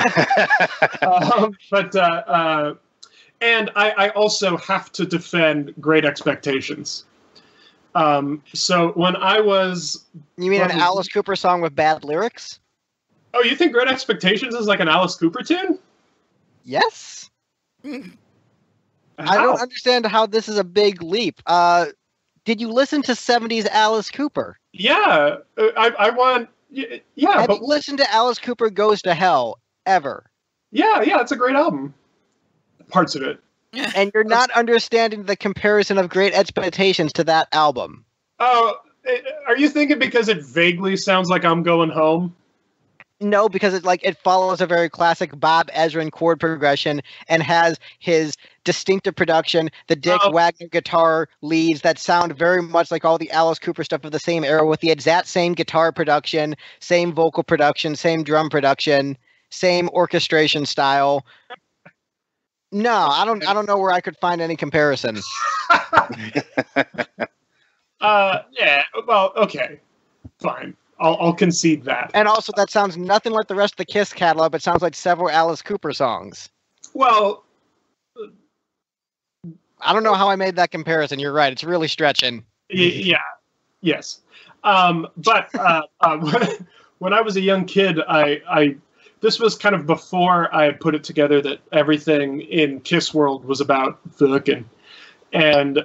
and I also have to defend Great Expectations. So when I was, You mean an Alice Cooper song with bad lyrics? oh, you think Great Expectations is like an Alice Cooper tune? Yes. I How? don't understand how this is a big leap. Did you listen to 70s Alice Cooper? Yeah, I want. Yeah, Have but you listened to Alice Cooper Goes to Hell ever? yeah, it's a great album. Parts of it. And you're not understanding the comparison of Great Expectations to that album. Oh, are you thinking because it vaguely sounds like I'm Going Home? No, because it follows a very classic Bob Ezrin chord progression and has his distinctive production, the Dick Wagner guitar leads that sound very much like all the Alice Cooper stuff of the same era, with the exact same guitar production, same vocal production, same drum production, same orchestration style. No, I don't know where I could find any comparison. Yeah. Well, okay, fine. I'll concede that. And also, that sounds nothing like the rest of the Kiss catalog, but sounds like several Alice Cooper songs. Well, I don't know how I made that comparison. You're right. It's really stretching. yeah, yes. But when I was a young kid, I this was kind of before I put it together that everything in Kiss World was about Birkin. And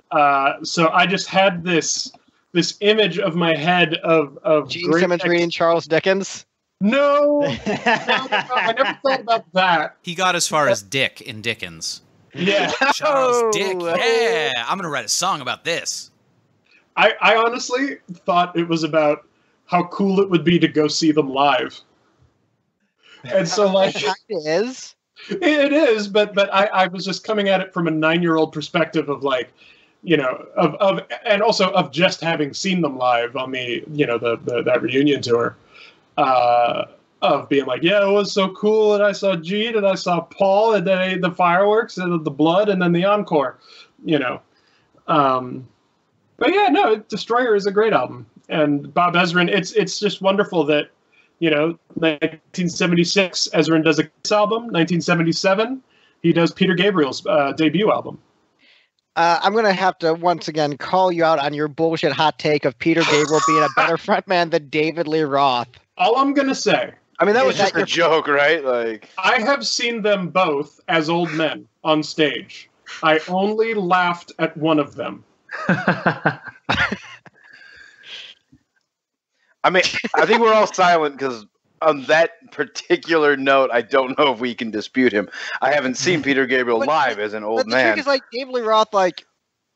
so I just had this image of my head of Gene Simmons reading Charles Dickens. No, I never thought about that. He got as far as Dick in Dickens. Yeah, Charles Dick, yeah. I'm gonna write a song about this. I honestly thought it was about how cool it would be to go see them live. And so, like, It is. it is, but I was just coming at it from a 9-year-old perspective of, like, you know, of and also of just having seen them live on the, you know, that reunion tour, of being like, yeah, it was so cool, and I saw Gene and I saw Paul, and then the fireworks and the blood, and then the encore, you know. But yeah, no, Destroyer is a great album, and Bob Ezrin, it's just wonderful that, you know, 1976 Ezrin does a Kiss album, 1977 He does Peter Gabriel's debut album. I'm going to have to once again call you out on your bullshit hot take of Peter Gabriel being a better frontman than David Lee Roth. All I'm going to say. I mean, that was Is that just a joke, right? Like, I have seen them both as old men on stage. I only laughed at one of them. I mean, I think we're all silent because on that particular note, I don't know if we can dispute him. I haven't seen Peter Gabriel live as an old But the man. trick is, like, David Lee Roth, like,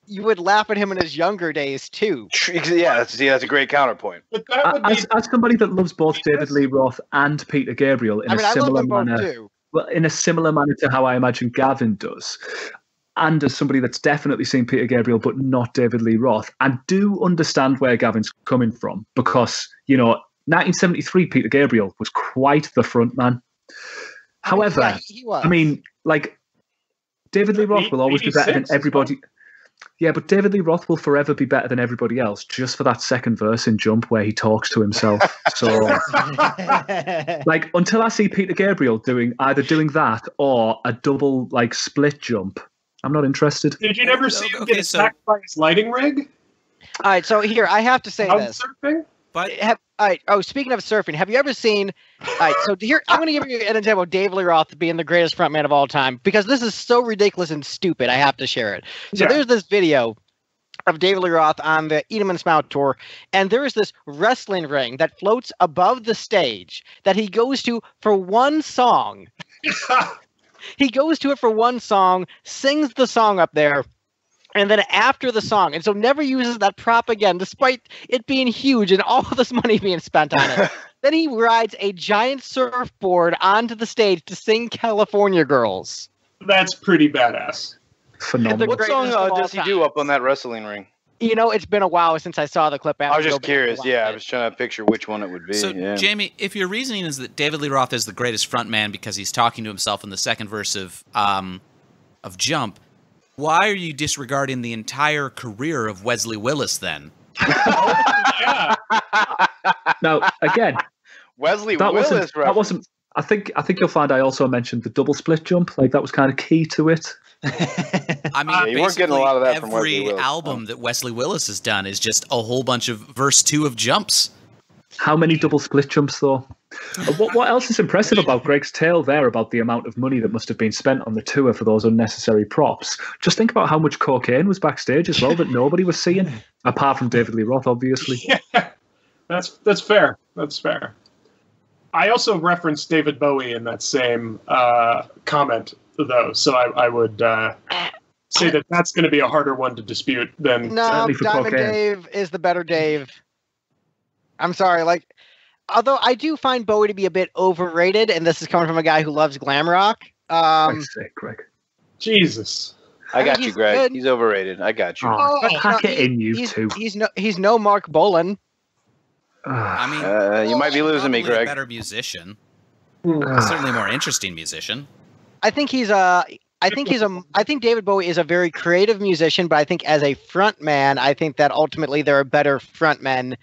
you would laugh at him in his younger days, too. Yeah, that's a great counterpoint. But that would be As somebody that loves both David Lee Roth and Peter Gabriel in I mean, a I love similar them both, manner, too. well, in a similar manner to how I imagine Gavin does, and as somebody that's definitely seen Peter Gabriel but not David Lee Roth, I do understand where Gavin's coming from because, 1973 Peter Gabriel was quite the front man. However, Yeah, he was. I mean, like, David Lee Roth will always be better than 86 everybody. Yeah, but David Lee Roth will forever be better than everybody else just for that second verse in Jump where he talks to himself. So, like, until I see Peter Gabriel either doing that or a double, like, split jump, I'm not interested. Did you never see him Okay, get so- attacked by his lighting rig? All right, so here, I have to say Out this. surfing? But All right. Oh, speaking of surfing, have you ever seen? All right. So here, I'm going to give you an example of David Lee Roth being the greatest frontman of all time because this is so ridiculous and stupid. I have to share it. So Yeah. there's this video of David Lee Roth on the Eat 'em and Smout tour, and there is this wrestling ring that floats above the stage that he goes to for one song. He goes to it for one song, sings the song up there. And then after the song, and so never uses that prop again, despite it being huge and all this money being spent on it. Then he rides a giant surfboard onto the stage to sing California Girls. That's pretty badass. Phenomenal. What song greatest of all does he do time. up on that wrestling ring? It's been a while since I saw the clip. I was just curious. Yeah, I was trying to picture which one it would be. so, yeah. Jamie, if your reasoning is that David Lee Roth is the greatest frontman because he's talking to himself in the second verse of Jump, why are you disregarding the entire career of Wesley Willis then? Yeah. Now, again, Wesley that Willis wasn't. That reference. wasn't. I think you'll find I also mentioned the double split jump. Like that was kind of key to it. I mean, Yeah, you weren't getting a basically lot of that from Wesley every Willis. album that Wesley Willis has done is just a whole bunch of verse 2 of jumps. How many double split jumps though? What else is impressive about Greg's tale there about the amount of money that must have been spent on the tour for those unnecessary props? Just think about how much cocaine was backstage as well that nobody was seeing, apart from David Lee Roth, obviously. Yeah. That's fair. That's fair. I also referenced David Bowie in that same comment, though, so I would say that that's going to be a harder one to dispute than. No, Certainly for Diamond cocaine. Dave is the better Dave. I'm sorry, although I do find Bowie to be a bit overrated, and this is coming from a guy who loves glam rock. Christ's sake, Greg. Jesus. I got you, he's Greg. good. He's overrated. I got you. Oh, But, pack it he- in, you he's, two. He's no Mark Bolan. I mean, You might be losing me, probably a Greg. better musician. Certainly a more interesting musician. I think I think David Bowie is a very creative musician, but I think as a front man, I think that ultimately there are better frontmen.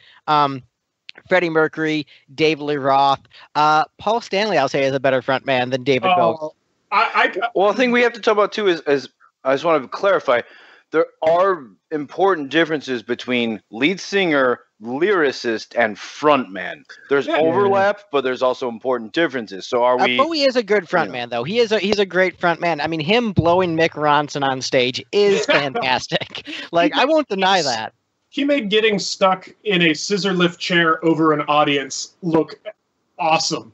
Freddie Mercury, David Lee Roth, Paul Stanley, I'll say is a better frontman than David Bowie. Oh, I Well, the thing we have to talk about too is I just want to clarify, there are important differences between lead singer, lyricist, and frontman. There's Yeah. overlap, but there's also important differences. So are we? Bowie is a good frontman, though. He's a great frontman. I mean, him blowing Mick Ronson on stage is fantastic. Like, I won't deny that. he made getting stuck in a scissor lift chair over an audience look awesome.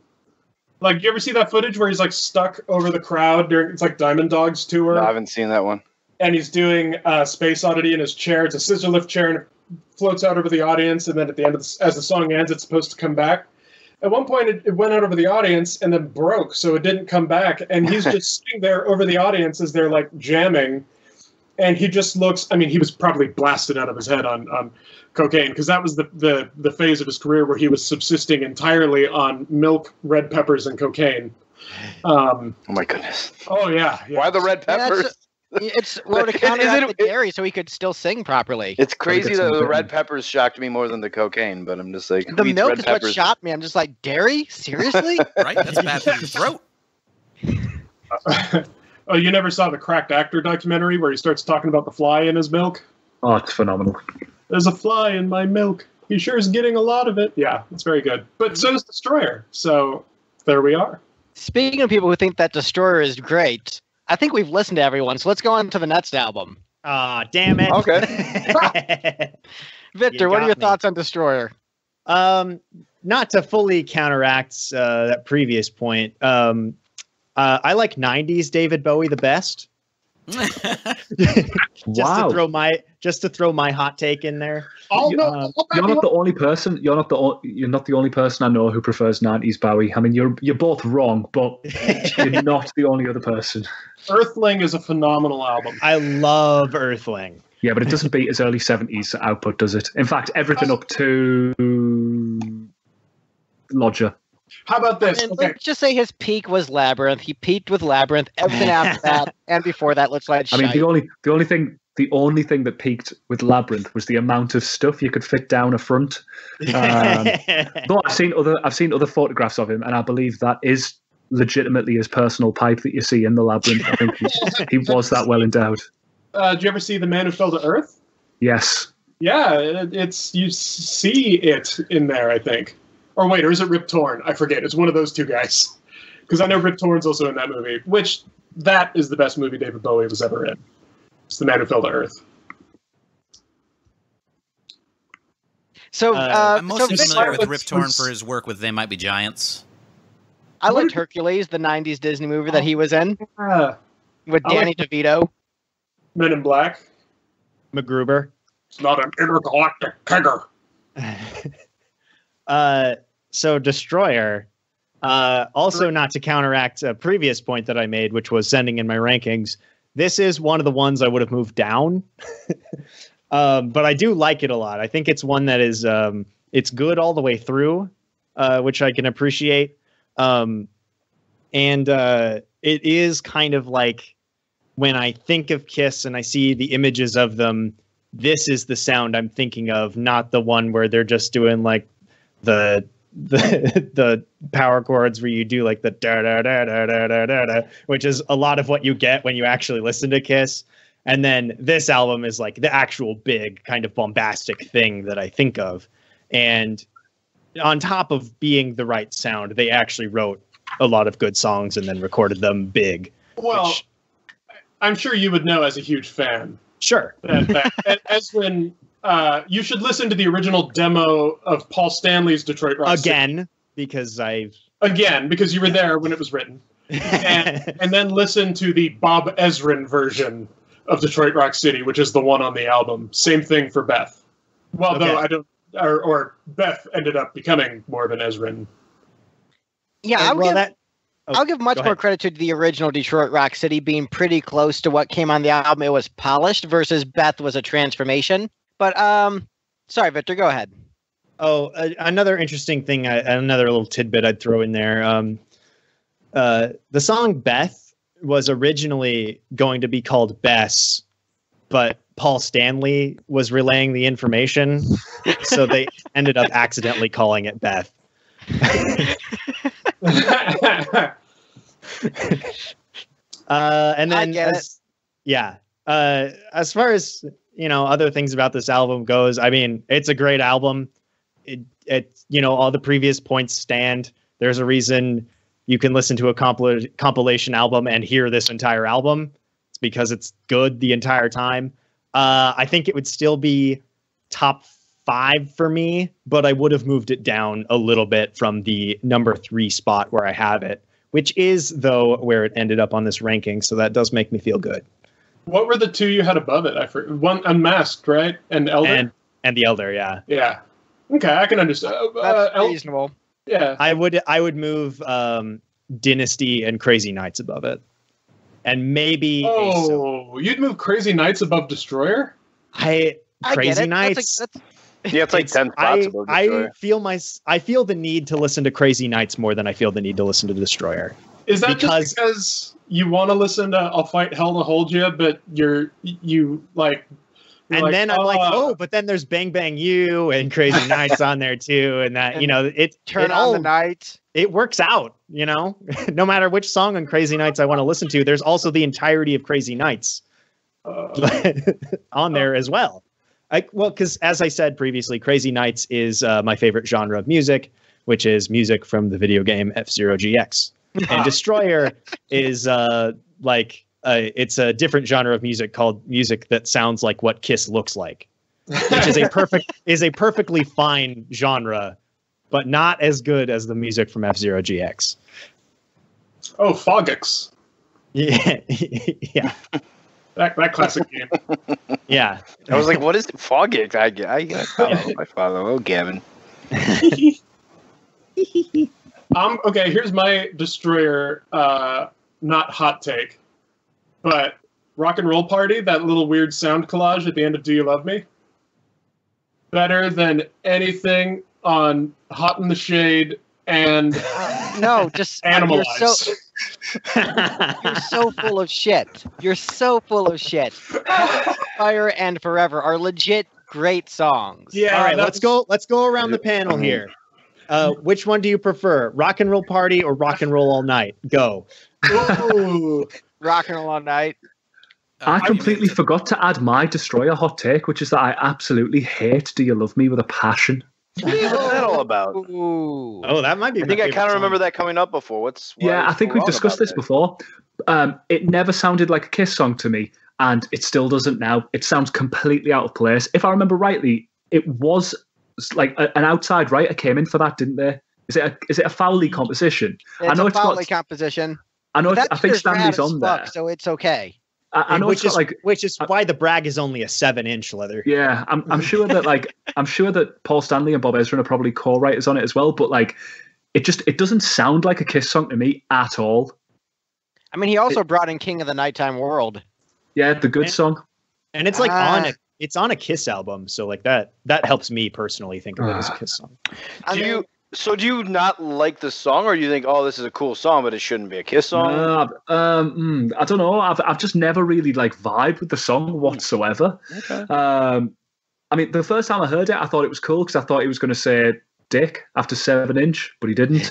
Like, you ever see that footage where he's like stuck over the crowd during it's like Diamond Dogs tour, No, I haven't seen that one. and he's doing Space Oddity in his chair. It's a scissor lift chair, and it floats out over the audience, and then at the end of as the song ends, it's supposed to come back. At one point, it went out over the audience and then broke, so it didn't come back. And he's just sitting there over the audience as they're like jamming, and he just looks. I mean, he was probably blasted out of his head on cocaine, because that was the phase of his career where he was subsisting entirely on milk, red peppers, and cocaine. Oh my goodness! Oh yeah. Why the red Yeah, peppers? It's well to Is counteract it- the dairy, so he could still sing properly. It's crazy get that some the good red one. peppers shocked me more than the cocaine, but I'm just like, The who eats milk red is what peppers? shot me. I'm just like, dairy? Seriously? Right? That's bad for your throat. Oh, you never saw the Cracked Actor documentary where he starts talking about the fly in his milk? Oh, it's phenomenal. There's a fly in my milk. He sure is getting a lot of it. Yeah, it's very good. But so is Destroyer. So there we are. Speaking of people who think that Destroyer is great, I think we've listened to everyone, so let's go on to the next album. Ah, damn it. Okay. Victor, what are your thoughts on Destroyer? Not to fully counteract that previous point. I like 90s David Bowie the best. Wow. Just to throw my hot take in there. You're not the only person. You're not the only person I know who prefers 90s Bowie. I mean, you're both wrong, but you're not the only other person. Earthling is a phenomenal album. I love Earthling. Yeah, but it doesn't beat his early 70s output, does it? In fact, everything up to Lodger. How about this? And Okay. let's just say his peak was Labyrinth. He peaked with Labyrinth. Everything after that and before that looks like I mean, shite. the only thing that peaked with Labyrinth was the amount of stuff you could fit down a front. Though I've seen other photographs of him, and I believe that is legitimately his personal pipe that you see in the Labyrinth. I think he was that well endowed. Did you ever see The Man Who Fell to Earth? Yes. Yeah, it's you see it in there, I think. Or wait, or is it Rip Torn? I forget. It's one of those two guys. Because I know Rip Torn's also in that movie, which that is the best movie David Bowie was ever in. It's The Man Who Fell to Earth. So I'm mostly so familiar Victor, with Rip Torn for his work with They Might Be Giants. I liked Hercules, the 90s Disney movie that he was in with I Danny DeVito. Men in Black. MacGruber. It's not an intergalactic kegger. So Destroyer, also not to counteract a previous point that I made, which was sending in my rankings. This is one of the ones I would have moved down, but I do like it a lot. I think it's one that is, it's good all the way through, which I can appreciate. And it is kind of like when I think of Kiss and I see the images of them, this is the sound I'm thinking of, not the one where they're just doing like the power chords where you do like the da da da da da da da da, which is a lot of what you get when you actually listen to Kiss. And then this album is like the actual big kind of bombastic thing that I think of. And on top of being the right sound, they actually wrote a lot of good songs and then recorded them big. Well, I'm sure you would know as a huge fan. Sure. That Ezrin, you should listen to the original demo of Paul Stanley's Detroit Rock Again, because because you were there when it was written. And then listen to the Bob Ezrin version of Detroit Rock City, which is the one on the album. Same thing for Beth. Well, Okay. though I don't, or Beth ended up becoming more of an Ezrin. Yeah, I'll give much go more ahead. credit to the original Detroit Rock City being pretty close to what came on the album. It was polished versus Beth was a transformation. But sorry, Victor, go ahead. Oh, another interesting thing, another little tidbit I'd throw in there. The song Beth was originally going to be called Bess, but Paul Stanley was relaying the information, so they ended up accidentally calling it Beth. And then, I get as far as other things about this album goes, I mean, it's a great album. It all the previous points stand. There's a reason you can listen to a compilation album and hear this entire album. It's because it's good the entire time. I think it would still be top 5 for me, but I would have moved it down a little bit from the number 3 spot where I have it, which is, though, where it ended up on this ranking. So that does make me feel good. What were the two you had above it? One Unmasked, right? And Elder? And the Elder, yeah. Yeah. Okay, I can understand. That's reasonable. Yeah. I would move Dynasty and Crazy Nights above it. And maybe you'd move Crazy Nights above Destroyer? I Crazy get it. Nights. Yeah, it's like 10 spots above Destroyer. I feel the need to listen to Crazy Nights more than I feel the need to listen to Destroyer. Is that just because you want to listen to I'll Fight Hell to Hold You, but you like And then I'm like, oh, but then there's Bang Bang You and Crazy Nights on there too, and that Turn on the Night. It works out, no matter which song on Crazy Nights I want to listen to. There's also the entirety of Crazy Nights on there as well. Because as I said previously, Crazy Nights is my favorite genre of music, which is music from the video game F-Zero GX. And Destroyer is it's a different genre of music called music that sounds like what Kiss looks like, which is a perfectly fine genre, but not as good as the music from F-Zero GX. Oh, Fogix. Yeah, yeah. That classic game. Yeah. I was like, what is it? Fogix? I follow. Oh, Gavin. Okay, here's my Destroyer, not hot take, but Rock and Roll Party, that little weird sound collage at the end of Do You Love Me? Better than anything on Hot in the Shade and no, just Animalize. You're so full of shit. You're so full of shit. Fire and Forever are legit great songs. Yeah. All right, let's go around the panel here. Which one do you prefer, Rock and Roll Party or Rock and Roll All Night? Go. Ooh. Rock and Roll All Night. I completely forgot to add my Destroyer hot take, which is that I absolutely hate Do You Love Me with a passion. What's that all about? Ooh. Oh, that might be. I think I kind of remember that coming up before. I think we've discussed this before. It never sounded like a Kiss song to me, and it still doesn't now. It sounds completely out of place. If I remember rightly, it was like an outside writer came in for that, didn't they? Is it a Fowley composition? It's a Fowley composition. I know. I think Stanley's on there, so it's okay. I know which is why the brag is only a 7-inch leather. Yeah, I'm sure that Paul Stanley and Bob Ezrin are probably co-writers on it as well. But it doesn't sound like a Kiss song to me at all. I mean, he also brought in King of the Nighttime World. Yeah, the good song. And it's on a Kiss album, so that helps me personally think of it as a Kiss song. Do you not like the song, or do you think, oh, this is a cool song, but it shouldn't be a Kiss song? I don't know. I've just never really vibed with the song whatsoever. Okay. I mean, the first time I heard it, I thought it was cool because I thought he was going to say "dick" after 7-inch, but he didn't.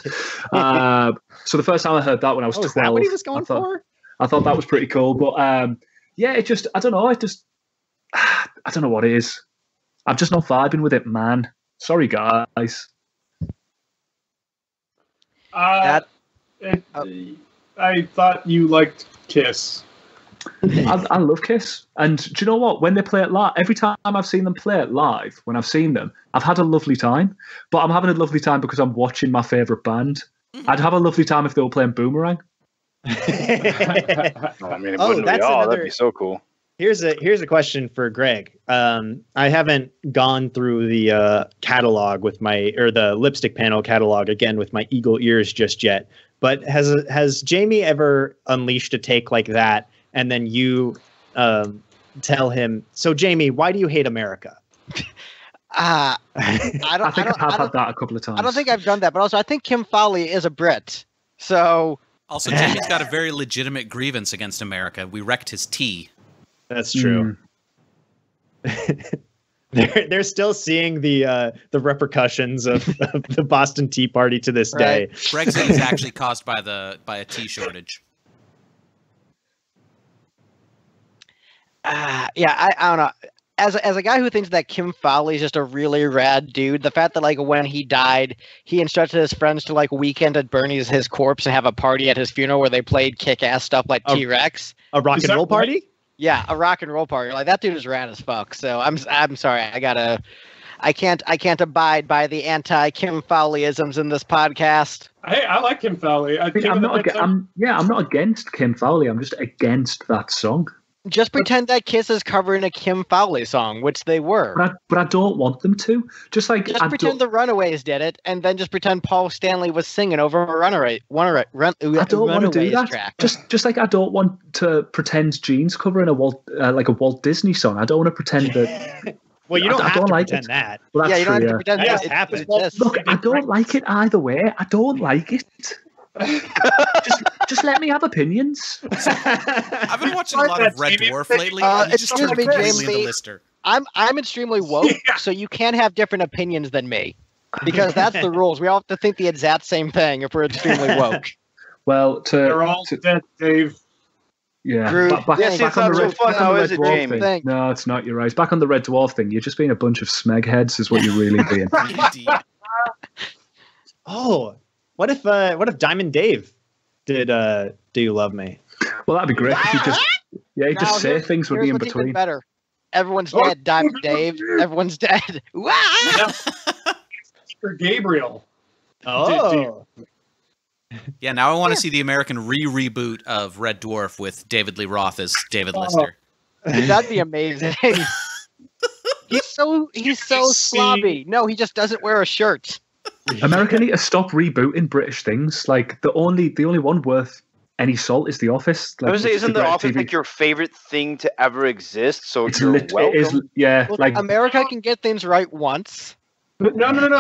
So the first time I heard that when I was 12, is that what he was going for? I thought that was pretty cool, but it just I don't know. I don't know what it is. I'm just not vibing with it, man. Sorry, guys. I thought you liked Kiss. I love Kiss, and do you know what? When they play it live, every time I've seen them play it live, when I've seen them, I've had a lovely time. But I'm having a lovely time because I'm watching my favorite band. I'd have a lovely time if they were playing Boomerang. I mean, wouldn't we all? That'd be so cool. Here's a question for Greg. I haven't gone through the catalog with the lipstick panel catalog again with my eagle ears just yet. But has Jamie ever unleashed a take like that, and then you tell him, "So Jamie, why do you hate America?" I think I've had that a couple of times. I don't think I've done that, but also I think Kim Fowley is a Brit, so. Also, Jamie's got a very legitimate grievance against America. We wrecked his tea. That's true. They're still seeing the repercussions of the Boston Tea Party to this day. Brexit is actually caused by a tea shortage. I don't know. As a guy who thinks that Kim Fowley is just a really rad dude, the fact that when he died, he instructed his friends to weekend at Bernie's his corpse and have a party at his funeral where they played kick-ass stuff like T-Rex. A rock and roll party? Yeah, a rock and roll party. That dude is rad as fuck. So I'm sorry. I can't abide by the anti-Kim Fowleyisms in this podcast. Hey, I like Kim Fowley. I'm not against Kim Fowley. I'm just against that song. Just pretend that Kiss is covering a Kim Fowley song, which they were. But I don't want them to. Just pretend the Runaways did it, and then just pretend Paul Stanley was singing over a Runaways track. Just like I don't want to pretend Gene's covering a Walt Disney song. I don't want to pretend that. Well, you don't have to pretend that. Well, you don't have to pretend that. Happens. Look, I don't like it either way. I don't like it. just let me have opinions. I've been watching a lot of Red Dwarf lately. and you just excuse turned me, completely Jamie. into Lister. I'm extremely woke, so you can't have different opinions than me. Because that's the rules. We all have to think the exact same thing if we're extremely woke. Well, They're all dead, Dave. yeah. Drew, Back Yes, it's on not the so red, fun back on now, the is red it, dwarf Jamie? thing. No, it's not. You're right. Back on the red dwarf thing. You're just being a bunch of smegheads, is what you're really being. Indeed. Oh, what if Diamond Dave did Do You Love Me? Well, that'd be great if you just Now, say things with here's me in what's even between. better. Everyone's dead, Diamond Dave. Everyone's dead. Wow! For Gabriel. Oh, Yeah, now I want to see the American reboot of Red Dwarf with David Lee Roth as David Lister. That'd be amazing. He's so slobby. No, he just doesn't wear a shirt. America need to stop rebooting British things. Like the only one worth any salt is The Office. Like, I was saying, isn't The greatest Office TV. like your favorite thing to ever exist? So It's you're it is, welcome. yeah. Look, Like America can get things right once. No.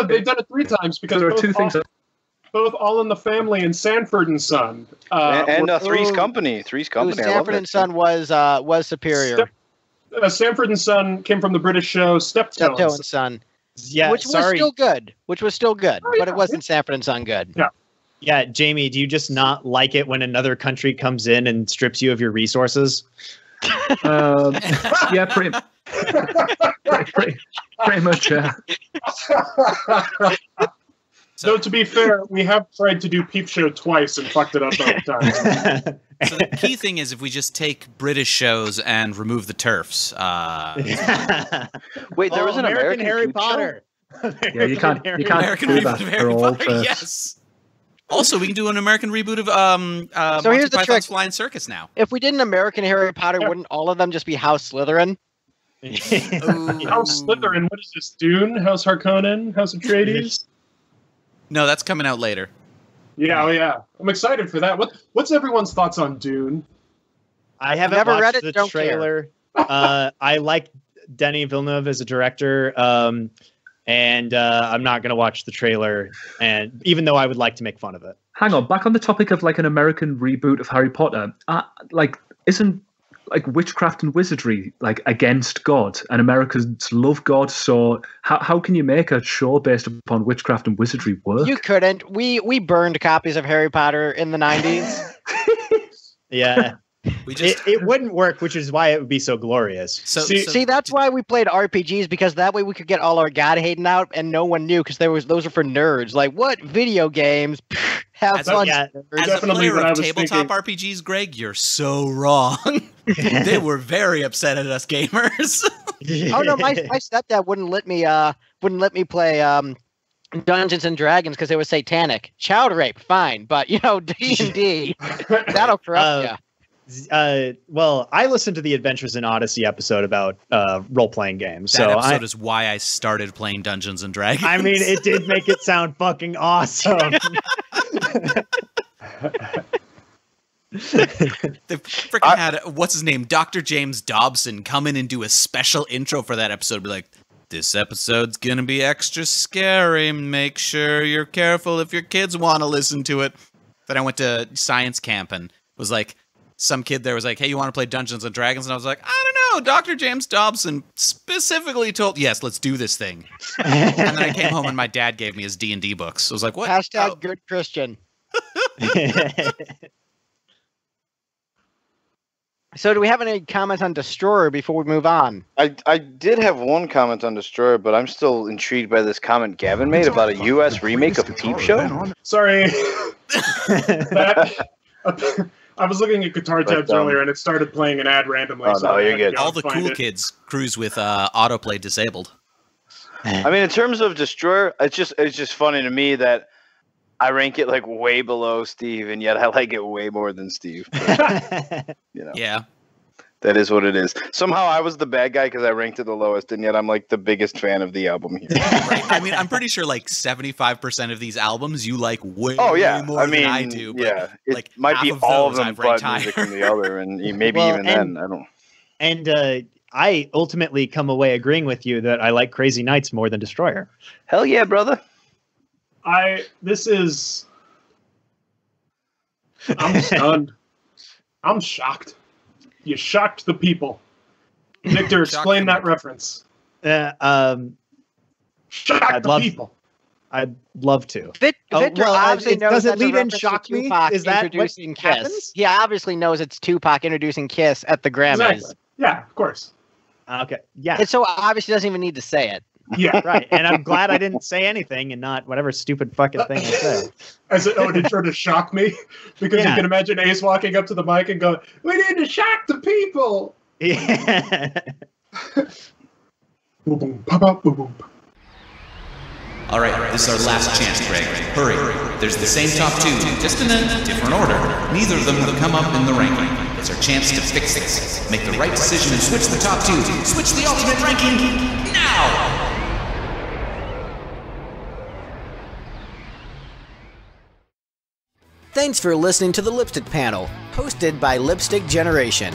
They've done it 3 times because there are two things. both All in the Family and Sanford and Son. And were- Three's Ooh. Company. Three's Company. I love Sanford that and Son was superior. Sanford and Son came from the British show Steptoe Steptoe. and Son, yeah. which was sorry. still good. Oh, But it yeah. wasn't Sanford and Son good. Yeah, Jamie, do you just not like it when another country comes in and strips you of your resources? Yeah, pretty much. So to be fair, we have tried to do Peep Show twice and fucked it up both times. So the key thing is if we just take British shows and remove the TERFs. Wait, there was an American Harry Peep Show? Potter. Yeah, you can't American do reboot that. of They're Harry all Potter. first. Yes. Also, we can do an American reboot of So Monty here's the Python's trick. Flying Circus now. If we did an American Harry Potter, wouldn't all of them just be House Slytherin? House Slytherin, what is this? Dune? House Harkonnen? House Atreides? No, that's coming out later. Yeah, oh yeah. I'm excited for that. What's everyone's thoughts on Dune? I haven't Never watched read it, the don't trailer. I like Denis Villeneuve as a director, and I'm not going to watch the trailer. And even though I would like to make fun of it, Hang on, back on the topic of like an American reboot of Harry Potter. Like, isn't like witchcraft and wizardry like against God? And Americans love God, so how can you make a show based upon witchcraft and wizardry work? You couldn't. We burned copies of Harry Potter in the 90s. yeah, We just it wouldn't work, which is why it would be so glorious. See, that's why we played RPGs, because that way we could get all our God hating out and no one knew, because those are for nerds. Like, what? Video games? Have As fun. yeah, as a Definitely player what I of was tabletop thinking. RPGs, Greg, you're so wrong. They were very upset at us gamers. Oh no, my stepdad wouldn't let me play Dungeons and Dragons because it was satanic. Child rape, fine, but D&D, that'll corrupt you. Well, I listened to the Adventures in Odyssey episode about role-playing games. That so episode is why I started playing Dungeons and Dragons. I mean, it did make it sound fucking awesome. They freaking had what's his name, Dr. James Dobson, come in and do a special intro for that episode. Be like, this episode's gonna be extra scary. Make sure you're careful if your kids want to listen to it. Then I went to science camp and was like, some kid there was like, hey, you want to play Dungeons and Dragons? And I was like, I don't know. Dr. James Dobson specifically told, yes, let's do this thing. And then I came home and my dad gave me his D&D books. I was like, what? Hashtag Oh. good Christian. So do we have any comments on Destroyer before we move on? I did have one comment on Destroyer, but I'm still intrigued by this comment Gavin made about a U.S. remake of Peep Show. Sorry. I was looking at guitar tabs earlier and it started playing an ad randomly. Oh, no, I you're had to good. go All and the find cool it. kids cruise with autoplay disabled. I mean, in terms of Destroyer, it's just funny to me that I rank it like way below Steve, and yet I like it way more than Steve. But, Yeah. that is what it is. Somehow I was the bad guy because I ranked it the lowest, and yet I'm like the biggest fan of the album here. Right? I mean, I'm pretty sure like 75% of these albums you like way Oh yeah, more I mean, than I do. But yeah, it like might half be of all of those them I've ranked but music higher. from the other, and maybe Well, even and- then I don't. And I ultimately come away agreeing with you that I like Crazy Nights more than Destroyer. Hell yeah, brother! This is I'm stunned. I'm shocked. You shocked the people. Victor, explain that reference. Shock the people. I'd love to. Victor obviously knows does it that's a lead in reference to shock me? Tupac Is that introducing what Kiss. happens? He obviously knows it's Tupac introducing Kiss at the Grammys. Exactly. Yeah, of course. Okay. Yeah. It's so obvious he doesn't even need to say it. Yeah. Right. And I'm glad I didn't say anything and not whatever stupid fucking thing I said. To try to shock me? Because you can imagine Ace walking up to the mic and going, "We need to shock the people." Yeah. Boom, boom, pop, pop, boom, boom. All right, this is our last chance, Greg. Hurry. There's the same top two, just in a different order. Neither of them have come up in the ranking. It's our chance to fix this. Make the right decision and switch the top two. Switch the alternate ranking now! Thanks for listening to the Lipstick Panel, hosted by Lipstick Generation.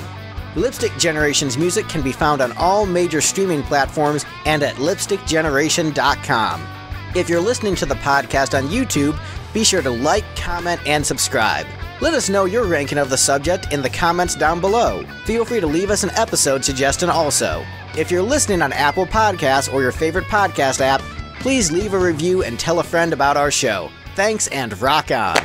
Lipstick Generation's music can be found on all major streaming platforms and at lipstickgeneration.com. If you're listening to the podcast on YouTube, be sure to like, comment, and subscribe. Let us know your ranking of the subject in the comments down below. Feel free to leave us an episode suggestion also. If you're listening on Apple Podcasts or your favorite podcast app, please leave a review and tell a friend about our show. Thanks and rock on!